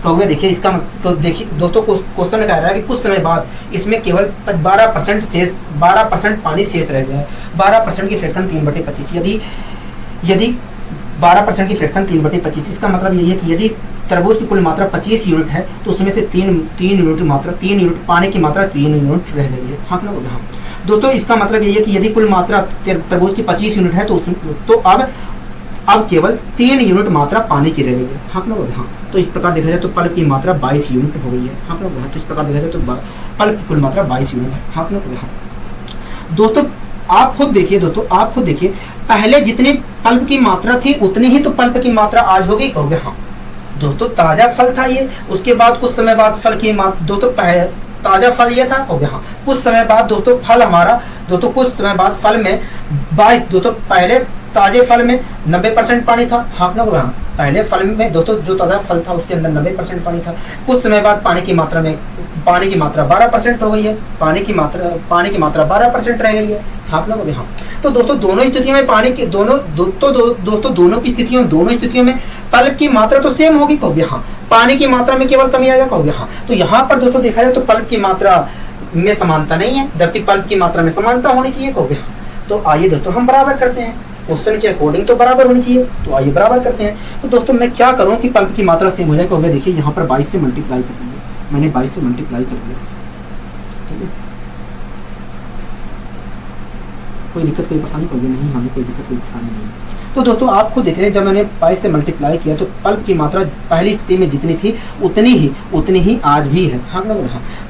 तो देखिए इसका तो देखिए दोस्तों क्वेश्चन कह रहा है कि कुछ समय बाद इसमें केवल 12% पानी शेष रह गया है। 12% की फ्रैक्शन 3/25। यदि 12% की फ्रैक्शन 3/25, इसका मतलब यही है कि यदि तरबूज की कुल मात्रा 25 यूनिट है, तो उसमें से 3 यूनिट पानी की मात्रा 3 यूनिट रह गई है। हाँ ना, हाँ दोस्तों इसका मतलब यही है कि यदि कुल मात्रा तरबूज की 25 यूनिट है, तो अब केवल 3 यूनिट मात्रा पानी की रह गई है। हाँ ना, हाँ तो इस प्रकार देखा जाए तो पल्प की मात्रा 22 यूनिट हो गई है। हाँ ना, तो इस प्रकार देखा जाए तो पल्प की कुल मात्रा 22 यूनिट है। हाँ ना, हाँ दोस्तों आप खुद देखिए पहले जितनी पल्प की मात्रा थी उतनी ही तो पल्प की मात्रा आज होगी। कहोगे हाँ दोस्तों ताजा फल था ये, उसके बाद कुछ समय बाद फल की मात्रा दोस्तों ताजा फल ये था। कहोगे हाँ कुछ समय बाद दोस्तों कुछ समय बाद फल में 22 दोस्तों पहले ताजे फल में 90% पानी था। हाँ ना, पहले फल में दोस्तों जो ताजा फल था उसके अंदर 90% पानी था। कुछ समय बाद पानी की मात्रा 12% हो गई है। पानी की मात्रा 12% रह गई है। हाँ ना, हाँ तो दोस्तों दोनों स्थितियों में दोनों स्थितियों में पल्प की मात्रा तो सेम होगी। कहोगे हाँ पानी की मात्रा में केवल कमी आएगा। कहोगे हाँ तो यहाँ पर दोस्तों देखा जाए तो पल्प की मात्रा में समानता नहीं है, जबकि पल्प की मात्रा में समानता होनी चाहिए। कहोगे हाँ तो आइए दोस्तों हम बराबर करते हैं, क्वेश्चन के अकॉर्डिंग तो बराबर होनी चाहिए, तो आइए बराबर करते हैं। तो दोस्तों मैं क्या करूं कि पल्प की मात्रा सेम हो जाए। कहोगे देखिए यहाँ पर 22 से मल्टीप्लाई कर दीजिए। मैंने 22 से मल्टीप्लाई कर दिया। ठीक है, कोई दिक्कत कोई परेशानी? कहोगे नहीं, हमें कोई दिक्कत कोई परेशानी नहीं है। तो दोस्तों आप खुद देख रहे हैं, जब मैंने 22 से मल्टीप्लाई किया तो पल्प की मात्रा पहली स्थिति में जितनी थी उतनी ही आज भी है। हाँ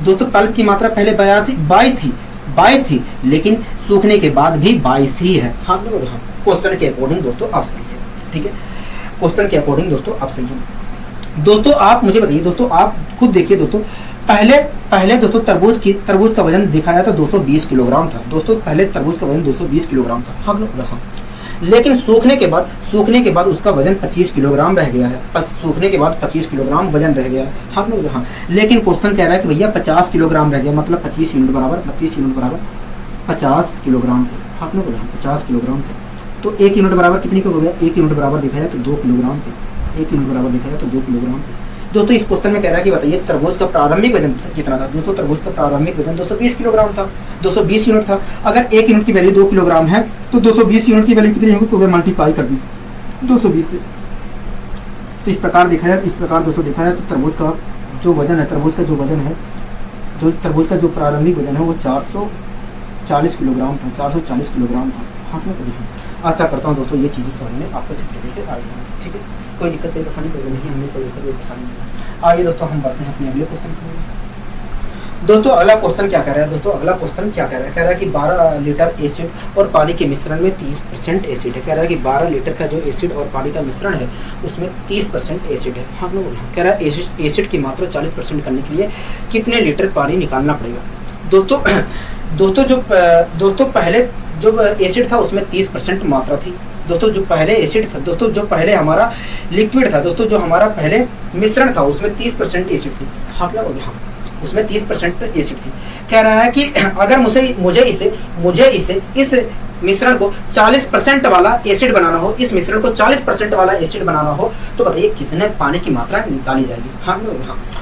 दोस्तों पल्प की मात्रा पहले 22 थी, लेकिन सूखने के बाद भी 22 ही है। हाँ क्वेश्चन के अकॉर्डिंग दोस्तों आप सही है। ठीक है, क्वेश्चन के अकॉर्डिंग दोस्तों आप सही है। दोस्तों आप मुझे बताइए, दोस्तों आप खुद देखिए दोस्तों, पहले दोस्तों तरबूज का वजन देखा जाए तो 220 किलोग्राम था। दोस्तों पहले तरबूज का वजन 220 किलोग्राम था। हाँ लेकिन सूखने के बाद उसका वजन 25 किलोग्राम रह गया है। सूखने के बाद 25 किलोग्राम वजन रह गया है। हाँ, लेकिन क्वेश्चन कह रहा है कि भैया 50 किलोग्राम रह गया, मतलब 25 यूनिट बराबर 50 किलोग्राम थे। हाँ, 50 किलोग्राम थे। तो 1 यूनिट बराबर कितनी का हो गया? 1 यूनिट बराबर देखा जाए तो 2 किलोग्राम थे। 1 यूनिट बराबर देखा जाए तो 2 किलोग्राम थे। दोस्तों इस क्वेश्चन में कह रहा है कि बताइए तरबूज का प्रारंभिक वजन कितना था? दोस्तों तरबूज का प्रारंभिक वजन 220 किलोग्राम था, 220 यूनिट था। अगर 1 यूनिट की वैल्यू 2 किलोग्राम है तो 220 यूनिट की वैल्यू कितनी होगी? तो मल्टीप्लाई कर दीजिए 220 से। तो इस प्रकार देखा जाए, दोस्तों देखा जाए तो तरबूज का जो वजन है, तरबूज का जो प्रारंभिक वजन है वो 440 किलोग्राम था, 440 किलोग्राम था। आशा करता हूँ दोस्तों ये चीज़ें समझ में आपको अच्छी तरीके से आई हैं। ठीक है, कोई दिक्कत कोई परेशानी कोई नहीं, हमें कोई दिक्कत कोई परेशानी नहीं। आगे दोस्तों हम बढ़ते हैं अपने अगले क्वेश्चन पर। दोस्तों अगला क्वेश्चन क्या कह रहा है? कह रहा है कि 12 लीटर एसिड और पानी के मिश्रण में 30% एसिड है। कह रहा है कि 12 लीटर का जो एसिड और पानी का मिश्रण है उसमें 30% एसिड है। हाँ, कह रहा है एसिड की मात्रा 40% करने के लिए कितने लीटर पानी निकालना पड़ेगा? दोस्तों पहले जो एसिड था उसमें 30% मात्रा थी। दोस्तों जो पहले एसिड था, दोस्तों जो पहले हमारा लिक्विड था, दोस्तों जो हमारा पहले मिश्रण था उसमें 30% एसिड थी। हाँ, उसमें 30% एसिड थी। कह रहा है कि अगर मुझे इस मिश्रण को 40% वाला एसिड बनाना हो, इस मिश्रण को 40% वाला एसिड बनाना हो तो बताइए कितने पानी की मात्रा निकाली जाएगी? हाँ।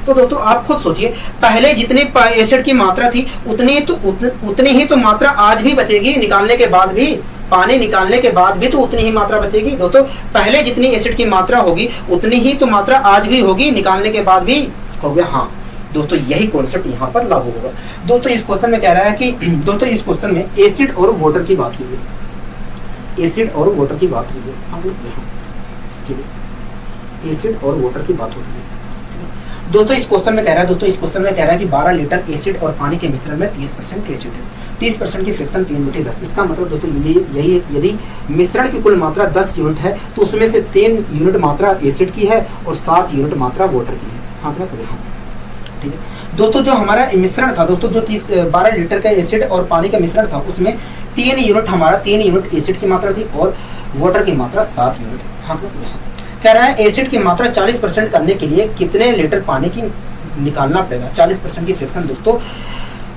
तो दोस्तों आप खुद सोचिए, पहले जितने एसिड की मात्रा थी उतनी ही तो मात्रा आज भी बचेगी निकालने के बाद भी। पानी निकालने के बाद भी तो उतनी ही मात्रा बचेगी। दोस्तों पहले जितनी एसिड की मात्रा होगी उतनी ही तो मात्रा आज भी होगी निकालने के बाद भी। हो गया? हाँ दोस्तों, यही कॉन्सेप्ट यहाँ पर लागू होगा। दोस्तों इस क्वेश्चन में कह रहा है कि दोस्तों इस क्वेश्चन में एसिड और वाटर की बात हुई है। एसिड और वाटर की बात हुई है। ठीक है, एसिड और वाटर की बात हो रही है। दोस्तों इस क्वेश्चन में कह रहा है कि 12 लीटर एसिड और पानी के मिश्रण में 30% एसिड है। 30% की फ्रैक्शन 3/10। इसका मतलब दोस्तों यही यदि मिश्रण की कुल मात्रा 10 यूनिट है तो उसमें से 3 यूनिट मात्रा एसिड की है और 7 यूनिट मात्रा वाटर की है। हाँ, ठीक है दोस्तों, जो हमारा मिश्रण था, दोस्तों जो 12 लीटर का एसिड और पानी का मिश्रण था उसमें 3 यूनिट एसिड की मात्रा थी और वाटर की मात्रा 7 यूनिट। हाँ, कह रहा है एसिड की मात्रा 40% करने के लिए कितने लीटर पानी की निकालना पड़ेगा? 40% की फ्रैक्शन दोस्तों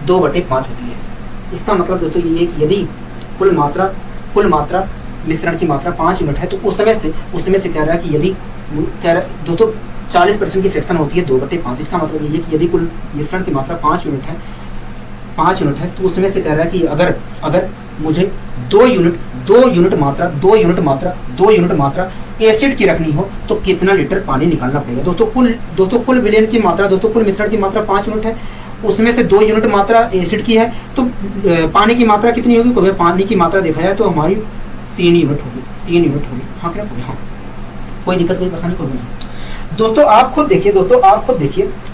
2/5 होती है। इसका मतलब दोस्तों ये है कि यदि कुल मात्रा मिश्रण की मात्रा 5 यूनिट है तो उसमें से कह रहा है कि यदि दोस्तों 40% की फ्रैक्शन होती है 2/5। इसका मतलब ये है कि यदि कुल मिश्रण की मात्रा 5 यूनिट है तो उसमें से कह रहा है कि अगर मुझे 2 यूनिट मात्रा एसिड की रखनी हो तो कितना लीटर पानी निकालना पड़ेगा? दोस्तों कुल विलयन की मात्रा, दोस्तों कुल मिश्रण की मात्रा 5 यूनिट है, उसमें से 2 यूनिट मात्रा एसिड की है तो पानी की मात्रा कितनी होगी? पानी की मात्रा देखा जाए तो हमारी 3 यूनिट होगी। हाँ, क्या? हाँ, कोई दिक्कत कोई परेशानी कोई नहीं। दोस्तों आप खुद देखिए,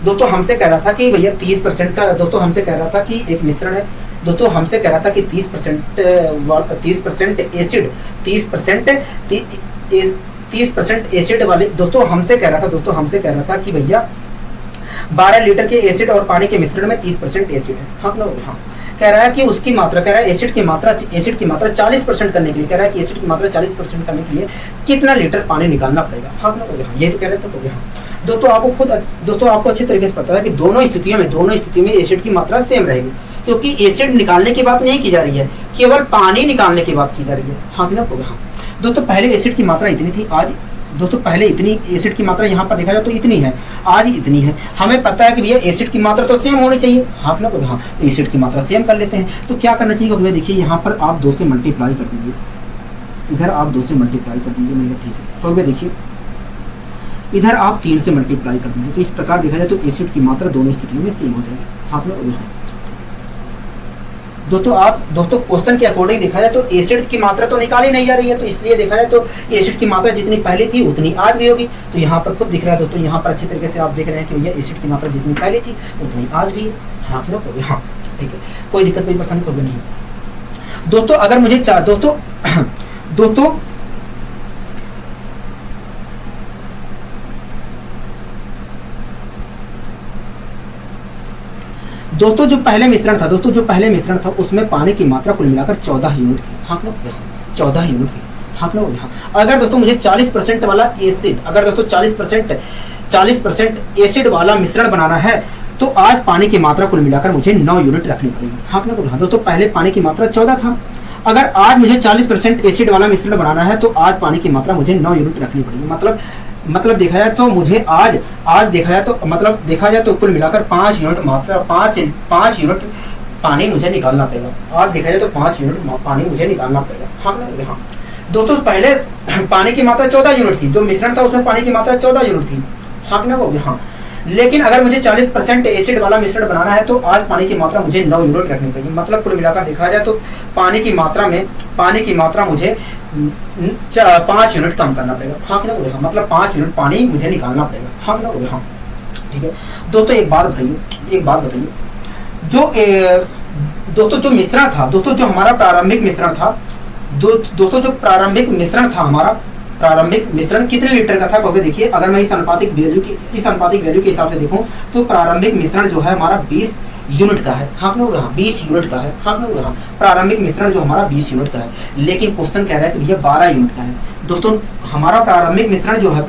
दोस्तों हमसे कह रहा था कि भैया 30% का, दोस्तों हमसे कह रहा था कि एक मिश्रण है, दोस्तों हमसे कह रहा था कि 30% एसिड 30% एसिड वाले, दोस्तों हमसे कह रहा था कि भैया 12 लीटर के एसिड और पानी के मिश्रण में 30% एसिड है। हाँ, कह रहा है कि उसकी मात्रा, कह रहा है एसिड की मात्रा 40% करने के लिए, कह रहा है कि एसिड की मात्रा 40% करने के लिए कितना लीटर पानी निकालना पड़ेगा? हाँ, ये तो कह रहे थे। दोस्तों आपको अच्छी तरीके से पता है कि दोनों स्थितियों में एसिड की मात्रा सेम रहेगी क्योंकि एसिड निकालने की बात नहीं की जा रही है, केवल पानी निकालने की बात की जा रही है। हाँ, दोस्तों पहले एसिड की मात्रा इतनी थी, आज दोस्तों पहले इतनी एसिड की मात्रा यहाँ पर देखा जाए तो इतनी है, आज इतनी है। हमें पता है कि भैया एसिड की मात्रा तो सेम होनी चाहिए। हाँ, तो एसिड की मात्रा सेम कर लेते हैं। तो क्या करना चाहिए? भैया देखिए यहाँ पर आप 2 से मल्टीप्लाई कर दीजिए, इधर आप 2 से मल्टीप्लाई कर दीजिए, नहीं ठीक है। तो भैया देखिए इधर आप 3 से मल्टीप्लाई कर दीजिए। तो इस प्रकार देखा जाए तो एसिड की मात्रा दोनों स्थितियों में सेम हो जाएगी। हाँ, दोस्तों क्वेश्चन के अकॉर्डिंग देखा जाए तो एसिड की मात्रा तो निकाली नहीं जा रही है, तो इसलिए देखा जाए तो एसिड की मात्रा जितनी पहले थी उतनी आज भी होगी। तो यहाँ पर खुद दिख रहा है दोस्तों, यहाँ पर अच्छी तरीके से आप देख रहे हैं कि भैया एसिड की मात्रा जितनी पहले थी उतनी आज भी है। हाँ, हाँ, ठीक है, कोई दिक्कत कोई परेशानी कोई नहीं। दोस्तों अगर मुझे दोस्तों जो पहले मिश्रण था उसमें पानी की मात्रा कुल मिलाकर 14 यूनिट थी। हाँ, 14 यूनिट थी। हाँ कि नहीं? हाँ। अगर दोस्तों मुझे 40% वाला एसिड, अगर दोस्तों 40% एसिड वाला मिश्रण बनाना है तो आज पानी की मात्रा कुल मिलाकर मुझे 9 यूनिट रखनी पड़ेगी। हाँ कि नहीं? हाँ दोस्तों, पहले पानी की मात्रा 14 था। अगर आज मुझे 40% एसिड वाला मिश्रण बनाना है तो आज पानी की मात्रा मुझे 9 यूनिट रखनी पड़ेगी। मतलब देखा जाए तो मुझे आज देखा जाए तो कुल मिलाकर 5 यूनिट मात्रा 5 यूनिट पानी मुझे निकालना पड़ेगा। आज देखा जाए तो 5 यूनिट पानी मुझे निकालना पड़ेगा। हाँ दोस्तों, पहले पानी की मात्रा 14 यूनिट थी, जो मिश्रण था उसमें पानी की मात्रा 14 यूनिट थी। हाँ ना? हाँ। लेकिन अगर मुझे 40% एसिड वाला मिश्रण बनाना है तो आज पानी की मात्रा मुझे 9 यूनिट रखनी पड़ेगी। मतलब कुल मिलाकर देखा जाए तो पानी की मात्रा मुझे 5 यूनिट कम करना पड़ेगा। हाँ ना? हाँ। मतलब 5 यूनिट पानी मुझे निकालना पड़ेगा। हाँ ना? हाँ। ठीक है दोस्तों, एक बात बताइए, दोस्तों जो मिश्रण था, दोस्तों जो हमारा प्रारंभिक मिश्रण था, दोस्तों जो प्रारंभिक मिश्रण कितने लीटर का था? क्योंकि देखिए, अगर मैं इस अनुपातिक वैल्यू के हिसाब से देखूं तो प्रारंभिक मिश्रण जो है हमारा 20 यूनिट का है। हाँ कि नहीं? 20 यूनिट का है। हाँ कि नहीं? प्रारंभिक मिश्रण जो हमारा 20 यूनिट का है, लेकिन क्वेश्चन कह रहा है कि भैया 12 यूनिट का है। दोस्तों हमारा प्रारंभिक मिश्रण जो है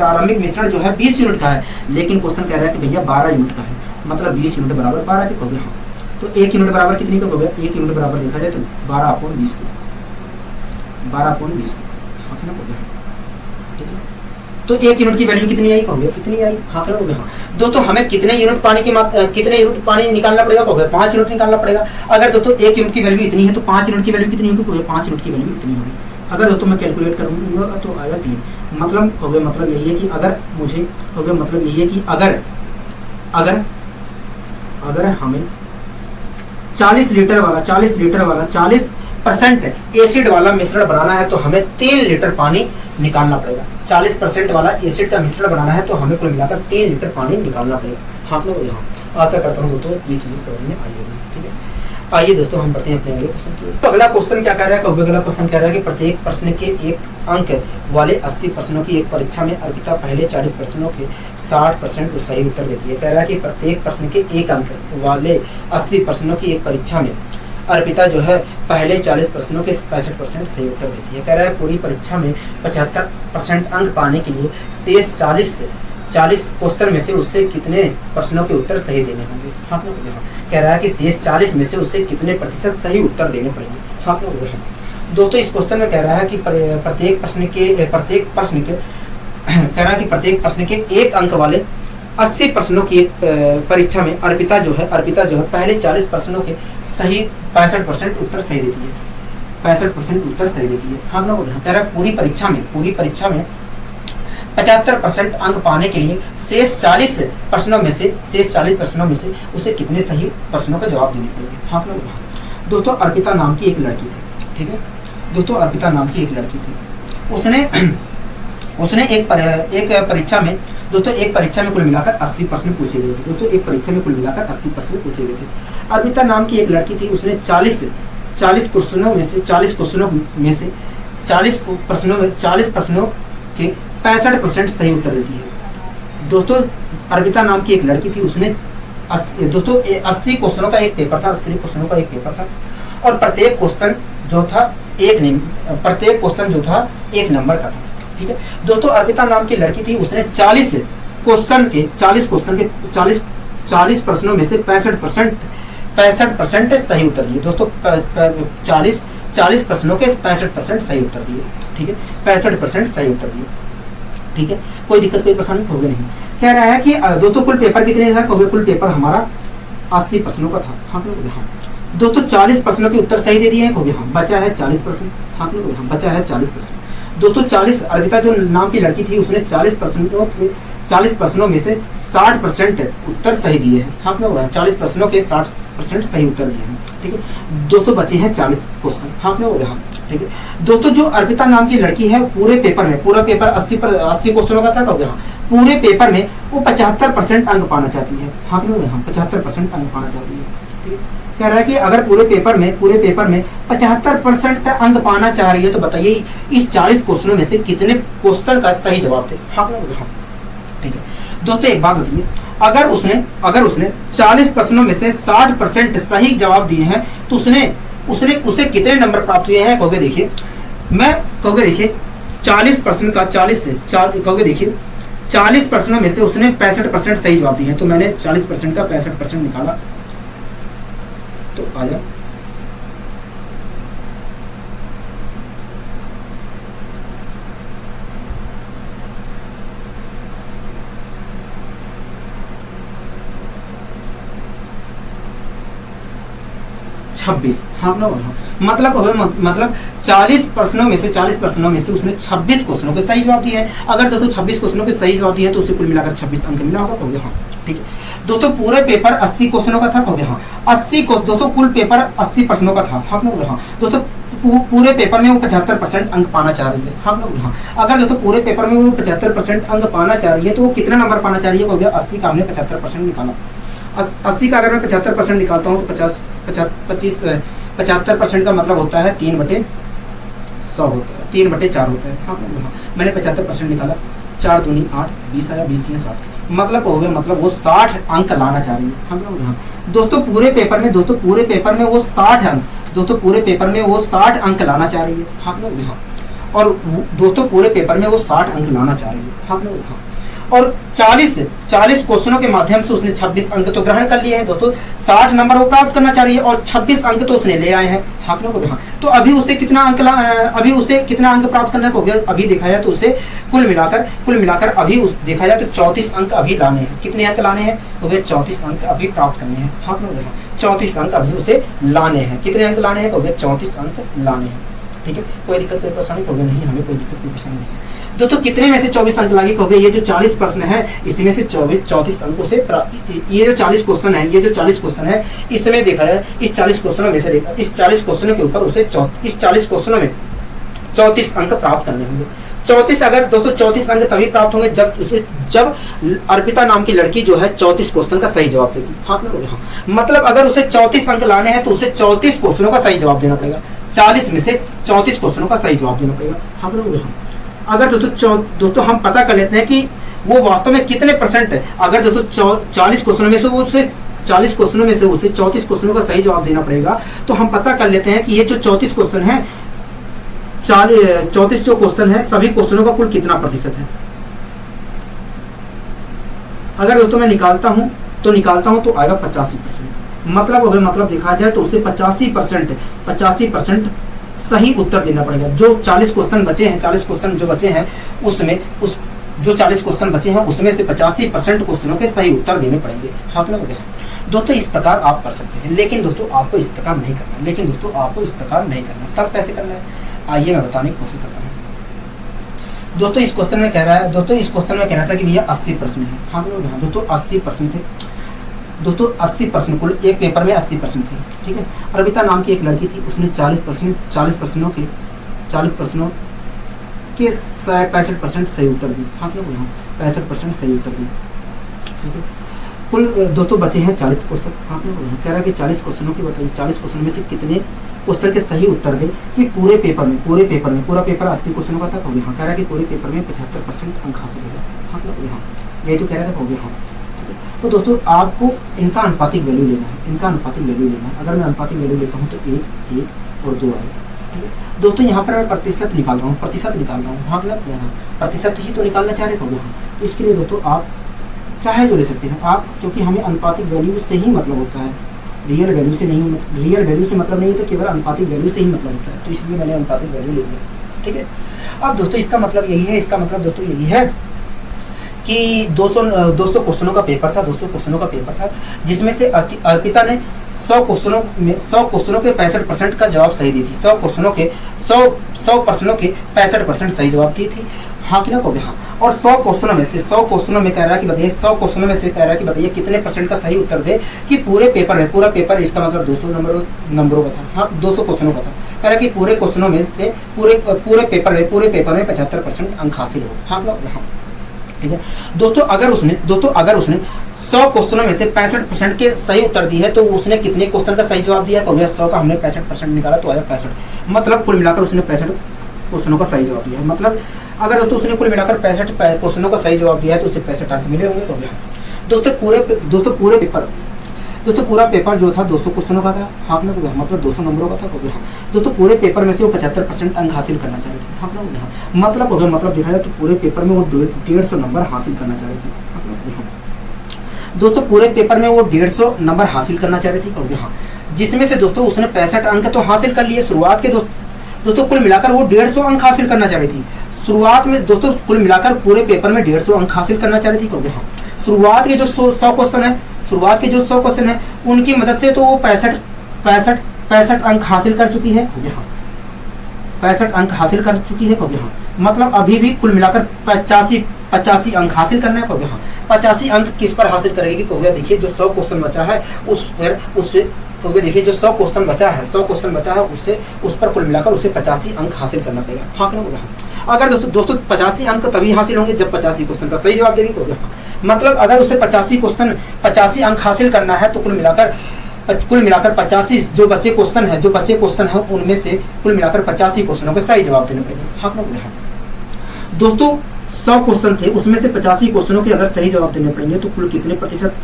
20 यूनिट का है, लेकिन क्वेश्चन कह रहा है कि भैया 12 यूनिट का है। मतलब 20 यूनिट बराबर 12 के हो गया। हाँ, तो 1 यूनिट बराबर कितनी का हो गया? 1 यूनिट बराबर देखा जाए तो 12/20 के। हाँ कि नहीं? हो गया। तो 1 यूनिट की वैल्यू कितनी आई? कितनी आई? हाँ कि नहीं? हाँ। दोस्तों हमें कितने यूनिट पानी निकालना पड़ेगा? 5 यूनिट निकालना पड़ेगा। अगर दोस्तों 1 यूनिट की वैल्यू इतनी है तो 5 यूनिट की वैल्यू कितनी होगी? 5 यूनिट की वैल्यू इतनी होगी। अगर दोस्तों मैं कैलकुलेट करूंगा तो आएगा 3। मतलब यही है कि अगर हमें 40 लीटर वाला 40% एसिड वाला मिश्रण बनाना है तो हमें 3 लीटर पानी निकालना पड़ेगा। 40% वाला एसिड का मिश्रण बनाना है तो हमें कुल मिलाकर 3 लीटर पानी निकालना पड़ेगा। हाँ लोग, यहाँ आशा करता हूँ दोस्तों ये चीजें समझ में आई होगी। ठीक है, आइए दोस्तों हम बढ़ते हैं अपने अगले क्वेश्चन की। तो अगला क्वेश्चन क्या कह रहा है? अगला क्वेश्चन कह रहा है कि प्रत्येक प्रश्न के 1 अंक वाले 80 प्रश्नों की एक परीक्षा में अर्पिता पहले 40 प्रश्नों के 60% सही उत्तर देती है। कह रहा है कि प्रत्येक प्रश्न के 1 अंक वाले 80 प्रश्नों की एक परीक्षा में अर्पिता जो है पहले 40 प्रश्नों के 65% सही उत्तर देती है। कह रहा है पूरी परीक्षा में 75% अंक पाने के लिए शेष 40 क्वेश्चन में से उससे कितने प्रश्नों के उत्तर सही देने होंगे? हाँ कह रहा है कि शेष 40 में से उससे कितने प्रतिशत सही उत्तर देने पड़ेंगे? हाँ दोस्तों इस क्वेश्चन में कह रहा है कि प्रत्येक प्रश्न के 1 अंक वाले 80 प्रश्नों की एक परीक्षा में अर्पिता जो है पहले 40 प्रश्नों के सही 65% उत्तर सही देती है। 65% उत्तर सही देती है। हाँ कह रहा है पूरी परीक्षा में 75% अंक पाने के लिए शेष 40 प्रश्नों में से उसे कितने सही प्रश्नों का जवाब देने पड़ेंगे? हाँ दोस्तों अर्पिता नाम की एक लड़की थी। ठीक है दोस्तों, अर्पिता नाम की एक लड़की थी। उसने एक परीक्षा में कुल मिलाकर 80 प्रश्न पूछे गए थे। दोस्तों एक परीक्षा में कुल मिलाकर 80 प्रश्न पूछे गए थे। अर्पिता नाम की एक लड़की थी। उसने 40 प्रश्नों में 40 प्रश्नों के 65% सही उत्तर देती है। दोस्तों अर्पिता नाम की एक लड़की थी। उसने 80 क्वेश्चनों का एक पेपर था और प्रत्येक क्वेश्चन जो था एक नंबर का था। ठीक है दोस्तों, अर्पिता नाम की लड़की थी। उसने 40 प्रश्नों में से 65% सही उत्तर दिए। दोस्तों 40 प्रश्नों के 65% सही उत्तर दिए। ठीक है, 65% सही उत्तर दिए। ठीक है, कोई दिक्कत कोई परेशानी होगी नहीं। कह रहा है कि दोस्तों कुल पेपर कितने था? कुल पेपर हमारा 80 प्रश्नों का था। हाँ दोस्तों 40 प्रश्नों के उत्तर सही दे दिए हैं। हाँ बचा है 40%। हाँ बचा है 40%। दोस्तों 40 अर्पिता जो नाम की लड़की थी उसने 40 प्रश्नों में से 60% उत्तर सही दिए हैं। हाँ 40 प्रश्नों के 60% सही उत्तर दिए हैं। ठीक है दोस्तों, बचे हैं 40 क्वेश्चन। हाँ ठीक है दोस्तों, जो अर्पिता नाम की लड़की है पूरा पेपर 80 क्वेश्चनों का था। पूरे पेपर में वो 75% अंक पाना चाहती है। हाँ 75% अंक पाना चाहती है। ठीक है, कह रहा है कि अगर पूरे पेपर में 75% अंक पाना चाह रही है तो बताइए इस 40 क्वेश्चनों में से कितने क्वेश्चन का सही जवाब दे? हाँ ठीक है दोस्तों, एक बात बताइए, अगर उसने 40 प्रश्नों में से 60% सही जवाब दिए हैं तो उसे कितने नंबर प्राप्त हुए हैं? देखिए 40% का 40 से 4 कहोगे, देखिए 40 प्रश्नों में से उसने 65% सही जवाब दिए हैं, तो मैंने 40% का 65% निकाला, तो आ जाओ। छब्बीस, हाँ ना, मतलब 40 प्रश्नों में से 40 प्रश्नों में से उसने 26 क्वेश्चनों के सही जवाब दिए हैं। अगर दोस्तों 26 क्वेश्चनों के सही जवाब दिए हैं तो उसे कुल मिलाकर 26 अंक मिला होगा, कहोगे हाँ, ठीक है। दोस्तों पूरे पेपर 80 क्वेश्चनों का था, कहोगे हाँ। 80 दोस्तों कुल पेपर 80 प्रश्नों का था, हाँ ना, हाँ। दोस्तों पूरे पेपर में वो 75% अंक पाना चाह रही है, हाँ ना, हाँ। अगर दोस्तों पूरे पेपर में वो 75% अंक पाना चाह रही है तो वो कितना नंबर पाना चाह रही है, कहोगे 80 का हमने 75% निकाला। 80 का अगर मैं 75% निकालता हूँ तो 75% का मतलब होता है 3/100 होता है, 3/4 होता है, हाँ हाँ। मैंने 75% निकाला, 4 दूनी 8, 20 आया, 20 3 60, मतलब हो गया, मतलब वो 60 अंक लाना चाह रही है, हाँ। दोस्तों पूरे पेपर में वो 60 अंक, दोस्तों पूरे पेपर में वो 60 अंक लाना चाह रही है, हाँ हाँ। और दोस्तों पूरे पेपर में वो 60 अंक लाना चाह रही है, हाँ हाँ। और 40 क्वेश्चनों के माध्यम से उसने 26 अंक तो ग्रहण कर लिए हैं दोस्तों। 60 नंबर वो प्राप्त करना चाह रही है और 26 अंक तो उसने ले आए हैं, हाँ हाँ। तो अभी उसे कितना अंक प्राप्त करने को अभी देखा जाए तो उसे कुल मिलाकर अभी देखा जाए तो 34 अंक अभी लाने हैं। कितने अंक लाने हैं, तो वे 34 अंक अभी प्राप्त करने हैं, हाँ हाँ। 34 अंक अभी उसे लाने हैं। कितने अंक लाने हैं, तो वे 34 अंक लाने हैं, ठीक है। कोई दिक्कत कोई परेशानी होगी नहीं, हमें कोई दिक्कत कोई परेशानी नहीं है। दोस्तों कितने में से 24 अंक लागे, कहोगे ये जो 40 प्रश्न है इसमें से 34 अंकों से ये जो 40 क्वेश्चन है इसमें देखा जाए, इस 40 क्वेश्चनों में से देखा, इस 40 क्वेश्चनों के ऊपर उसे इस 40 क्वेश्चनों में 34 अंक प्राप्त करने होंगे। 34 अगर दोस्तों 34 अंक तभी प्राप्त होंगे जब अर्पिता नाम की लड़की जो है 34 क्वेश्चन का सही जवाब देगी, हाँ हाँ। मतलब अगर उसे 34 अंक लाने हैं तो उसे 34 क्वेश्चनों का सही जवाब देना पड़ेगा। 40 में से 34 क्वेश्चनों का सही जवाब देना पड़ेगा, हाँ हाँ। अगर दोस्तों हम पता कर लेते हैं कि वो वास्तव में कितने परसेंट है। अगर दोस्तों 40 क्वेश्चनों में से उसे 40 क्वेश्चनों में से उसे 34 क्वेश्चनों का सही जवाब देना पड़ेगा, तो हम पता कर लेते हैं कि ये जो 34 क्वेश्चन है, 34 जो क्वेश्चन है सभी क्वेश्चनों का कुल कितना प्रतिशत है। अगर दोस्तों मैं निकालता हूं तो आएगा 85%। मतलब अगर देखा जाए तो उसे 85% सही उत्तर देना पड़ेगा। जो 40 क्वेश्चन बचे हैं, 40 क्वेश्चन जो बचे हैं उसमें जो 40 क्वेश्चन बचे हैं उसमें से 85% क्वेश्चनों के सही उत्तर देने पड़ेंगे, हाँ ना। दोस्तों इस प्रकार आप कर सकते हैं, लेकिन दोस्तों आपको इस प्रकार नहीं करना। तब कैसे करना है, आइए मैं बताने की कोशिश करता हूँ। दोस्तों इस क्वेश्चन में कह रहा था कि भैया 80 प्रश्न है, हाँ दोस्तों 80 प्रश्न थे। दोस्तों 80 प्रश्न कुल एक पेपर में 80 प्रश्न थे, ठीक है। अर्पिता नाम की एक लड़की थी, उसने 40 प्रश्नों के 65% सही उत्तर दी, हाँ 65% सही उत्तर दी, ठीक है। कुल दोस्तों बचे हैं 40 क्वेश्चन, हाँ कह रहा है कि 40 क्वेश्चनों की बताइए 40 क्वेश्चन में से कितने क्वेश्चन के सही उत्तर दे कि पूरा पेपर 80 क्वेश्चनों का था, कहोगे हाँ। कह रहा है कि पूरे पेपर में 75% अंक हासिल हो जाए, हाँ यही तो कह रहा था, कहोगे हाँ। तो दोस्तों आपको इनका अनुपातिक वैल्यू लेना है, अगर मैं अनुपातिक वैल्यू लेता हूँ तो 1 और 2 आएगा, ठीक है। दोस्तों यहाँ पर मैं प्रतिशत निकाल रहा हूँ, हाँ प्रतिशत ही तो निकालना चाह रहे थे, हाँ। तो इसके लिए दोस्तों आप चाहे जो ले सकते हैं आप, क्योंकि हमें अनुपातिक वैल्यू से ही मतलब होता है, रियल वैल्यू से मतलब नहीं होता, केवल अनुपातिक वैल्यू से ही मतलब होता है। तो इसलिए मैंने अनुपातिक वैल्यू ले लिया, ठीक है। अब दोस्तों इसका मतलब यही है कि 200 क्वेश्चनों का पेपर था, जिसमें से अर्पिता ने 100 क्वेश्चनों के 65% का जवाब सही दी थी। 100 प्रश्नों के 65% सही जवाब दी थी, हाँ कि ना कहोगे हाँ। और 100 क्वेश्चनों में कह रहा है कि बताइए कितने परसेंट का सही उत्तर दे कि पूरा पेपर इसका मतलब 200 नंबरों का था, हाँ 200 क्वेश्चनों का था। कह रहा है कि पूरे क्वेश्चनों में से पूरे पेपर में 75% अंक हासिल हो, हाँ हाँ, ठीक है। दोस्तों अगर उसने 100 क्वेश्चनों में से 65% के सही उत्तर दिए है तो उसने कितने क्वेश्चन का सही जवाब दिया, तो 100 का हमने 65% निकाला तो आया 65। मतलब कुल मिलाकर उसने 65 क्वेश्चनों का सही जवाब दिया है। मतलब अगर दोस्तों उसने कुल मिलाकर 65 क्वेश्चनों का सही जवाब दिया है तो उसे 65 अंक मिले होंगे, तो दोस्तों पूरे दोस्तों पूरा पेपर जो था 200 क्वेश्चनों का था, हाँ ना बोले, मतलब 200 नंबरों का था, हो गया। दोस्तों पूरे पेपर में से वो 75% अंक हासिल करना चाह रहे थे, हाँ ना बोले, मतलब अगर मतलब देखा जाए तो पूरे पेपर में वो 150 नंबर हासिल करना चाह रहे थे, हाँ ना बोले। दोस्तों पूरे पेपर में वो 150 नंबर हासिल करना चाह रहे थे, हो गया, जिसमें से दोस्तों उसने 65 अंक तो हासिल कर लिए शुरुआत के। दोस्तों कुल मिलाकर वो 150 अंक हासिल करना चाह रही थी शुरुआत में। दोस्तों कुल मिलाकर पूरे पेपर में 150 अंक हासिल करना चाह रही थी, क्योंकि हाँ शुरुआत के जो 100 क्वेश्चन है, शुरुआत के जो 100 क्वेश्चन है उनकी मदद से तो वो 65 अंक हासिल कर चुकी है, हाँ 65 अंक हासिल कर चुकी है, क्योंकि हाँ मतलब अभी भी कुल मिलाकर 85 अंक हासिल करना है, क्योंकि हाँ 85 अंक किस पर हासिल करेगी, क्योंकि देखिए जो 100 क्वेश्चन बचा है उस पर तो देखिए जो 100 क्वेश्चन बचा है उससे उस पर कुल मिलाकर उसे 85 अंक हासिल करना पड़ेगा, हाँ क्यों बोला। अगर दोस्तों 85 अंक तभी हासिल होंगे जब 85 क्वेश्चन का सही जवाब देगी, तो मतलब अगर उसे 85 अंक हासिल करना है तो कुल मिलाकर 85 जो बचे क्वेश्चन है उनमें से कुल मिलाकर 85 क्वेश्चनों के सही जवाब देने पड़ेंगे, हाँ क्यों बोला। दोस्तों 100 क्वेश्चन थे, उसमें से 85 क्वेश्चनों के अगर सही जवाब देने पड़ेंगे तो कुल कितने प्रतिशत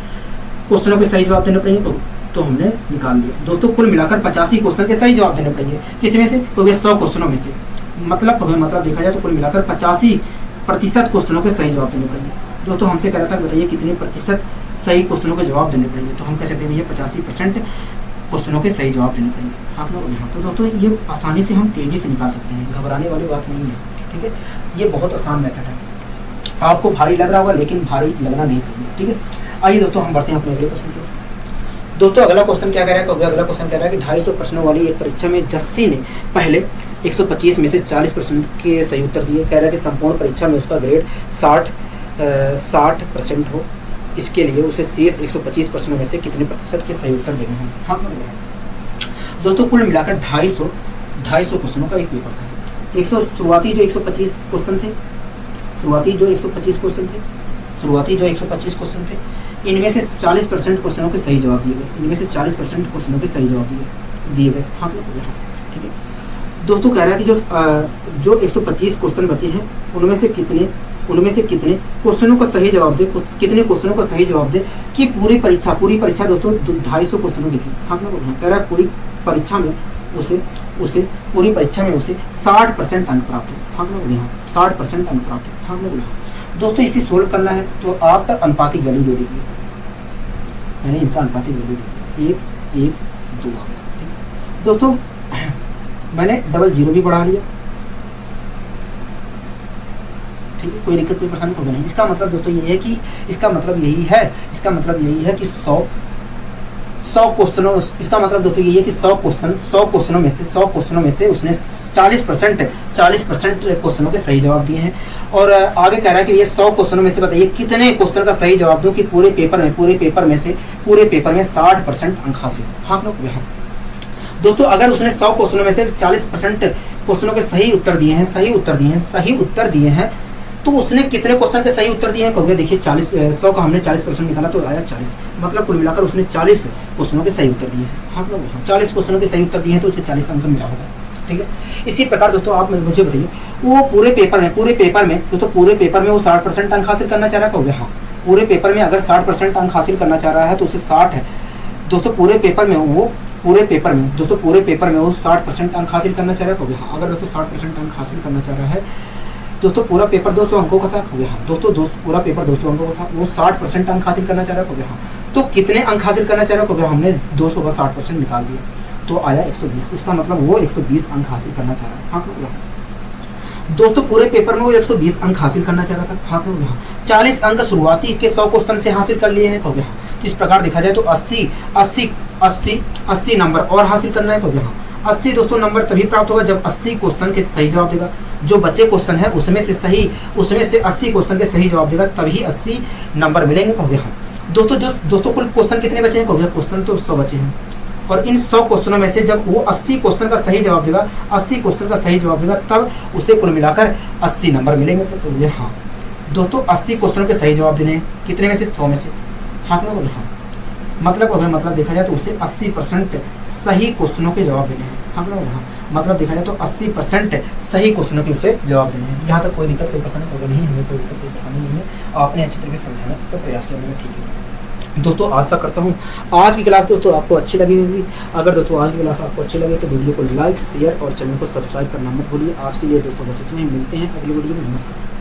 क्वेश्चनों के सही जवाब देने पड़ेंगे, तो हमने निकाल लिया। दोस्तों कुल मिलाकर 85 क्वेश्चन के सही जवाब देने पड़ेंगे, किसमें से, क्योंकि 100 क्वेश्चनों में से, मतलब देखा जाए तो कुल मिलाकर 85% क्वेश्चनों के सही जवाब देने पड़ेंगे। दोस्तों हमसे कह रहा था बताइए कितने प्रतिशत सही क्वेश्चनों के जवाब देने पड़ेंगे, तो हम कह सकते हैं भैया 85% क्वेश्चनों के सही जवाब देने पड़ेंगे, आप लोग यहाँ। तो दोस्तों ये आसानी से हम तेजी से निकाल सकते हैं, घबराने वाली बात नहीं है, ठीक है। ये बहुत आसान मेथड है, आपको भारी लग रहा होगा लेकिन भारी लगना नहीं चाहिए, ठीक है। आइए दोस्तों हम बढ़ते हैं अपने अगले क्वेश्चन की। दोस्तों अगला क्वेश्चन क्या कह रहा है, अगला क्वेश्चन कह रहा है कि 250 प्रश्नों वाली एक परीक्षा में जस्सी ने पहले 125 में से 40% के सही उत्तर दिए। कह रहा है कि संपूर्ण परीक्षा में उसका ग्रेड 60% हो, इसके लिए उसे शेष 125 प्रश्नों में से कितने प्रतिशत के सही उत्तर देने हैं। हाँ दोस्तों कुल मिलाकर 250 क्वेश्चनों का एक पेपर था। शुरुआती जो 125 क्वेश्चन थे, इनमें से 40% क्वेश्चनों के सही जवाब दिए गए, हाँ ठीक है। दोस्तों कह रहा है कि जो 125 क्वेश्चन बचे हैं उनमें से कितने क्वेश्चनों का सही जवाब दे, कि पूरी परीक्षा दोस्तों 250 क्वेश्चनों की थी, हाँ कह रहा है पूरी परीक्षा में उसे 60% अंक प्राप्त हो, हाँ 60% अंक प्राप्त हो, हाँ दोस्तों इसे सोल्व करना है तो आप अनुपातिक वैल्यू ले लीजिए। मैंने इनका अनुपातिक वैल्यू लिया 1, 2 आ गया, ठीक है। दोस्तों मैंने डबल जीरो भी बढ़ा लिया, ठीक है, कोई दिक्कत कोई परेशानी होगी नहीं। इसका मतलब दोस्तों ये है कि इसका मतलब यही है कि 100 क्वेश्चनों, इसका मतलब दोस्तों ये है कि 100 क्वेश्चनों में से उसने 40% क्वेश्चनों के सही जवाब दिए हैं। और आगे कह रहा है कि ये 100 क्वेश्चनों में से बताइए कितने क्वेश्चन का सही जवाब दो कि पूरे पेपर में 60% अंक हासिल। हाँ लोग यहाँ दोस्तों अगर उसने 100 क्वेश्चनों में से 40% क्वेश्चनों के सही उत्तर दिए हैं तो उसने कितने क्वेश्चन के सही उत्तर दिए हैं, कहोगे देखिए 100 का हमने 40% निकाला तो आया 40, मतलब कुल मिलाकर उसने 40 क्वेश्चनों के सही उत्तर दिए हैं। हाँ लोग 40 क्वेश्चनों के सही उत्तर दिए हैं तो उसे 40 अंक मिला होगा, ठीक है। इसी प्रकार दोस्तों आप मुझे बताइए वो पूरे पेपर में वो 60% अंक हासिल करना चाह रहा है, कहोगे हाँ पूरे पेपर में अगर 60% अंक हासिल करना चाह रहा है तो उसे 60 है दोस्तों पूरे पेपर में वो 60% अंक हासिल करना चाह रहा है, कहोगे हाँ। अगर दोस्तों 60% अंक हासिल करना चाह रहा है दोस्तों पूरा पेपर 200 अंकों का था, कहोगे हाँ। दोस्तों पूरा पेपर 200 अंकों का था, वो 60% अंक हासिल करना चाह रहा है, कहोगे हाँ। तो कितने अंक हासिल करना चाह रहा है, कहोगे हमने 200 का 60% निकाल दिया तो आया 120, उसका मतलब वो 120 अंक हासिल करना चाह रहा है। हाँ दोस्तों पूरे पेपर में वो 120 अंक हासिल करना चाह रहा था। हाँ 40 अंक शुरुआती के 100 क्वेश्चन से हासिल कर लिए हैं, कहोगे हाँ। इस प्रकार देखा जाए तो 80 नंबर और हासिल करना है, कहोगे हाँ। 80 दोस्तों नंबर तभी प्राप्त होगा जब 80 क्वेश्चन के सही जवाब देगा। जो बचे क्वेश्चन है उसमें से 80 क्वेश्चन के सही जवाब देगा तभी 80 नंबर मिलेंगे, कहोगे हाँ। दोस्तों कुल क्वेश्चन कितने बचे हैं, कहोगे क्वेश्चन तो 100 बचे हैं और इन 100 क्वेश्चनों में से जब वो 80 क्वेश्चन का सही जवाब देगा तब उसे कुल मिलाकर 80 नंबर मिलेंगे, तो हाँ दोस्तों 80 क्वेश्चनों के सही जवाब देने कितने में से 100 में से, हाँ क्यों बोले हाँ। मतलब देखा जाए तो उसे 80% सही क्वेश्चनों के जवाब देने हैं, हाँ क्यों हाँ। मतलब देखा जाए तो 80% सही क्वेश्चनों के उसे जवाब देने हैं। यहाँ तक कोई दिक्कत कोई परेशानी होगा नहीं, हमें कोई दिक्कत कोई परेशानी नहीं है, आपने अच्छी तरीके से समझाने का प्रयास किया, ठीक है। दोस्तों आशा करता हूँ आज की क्लास दोस्तों आपको अच्छी लगी होगी। अगर दोस्तों आज की क्लास आपको अच्छी लगे तो वीडियो को लाइक शेयर और चैनल को सब्सक्राइब करना मत भूलिए। आज के लिए दोस्तों बस इतना ही, मिलते हैं अगली वीडियो में। नमस्कार।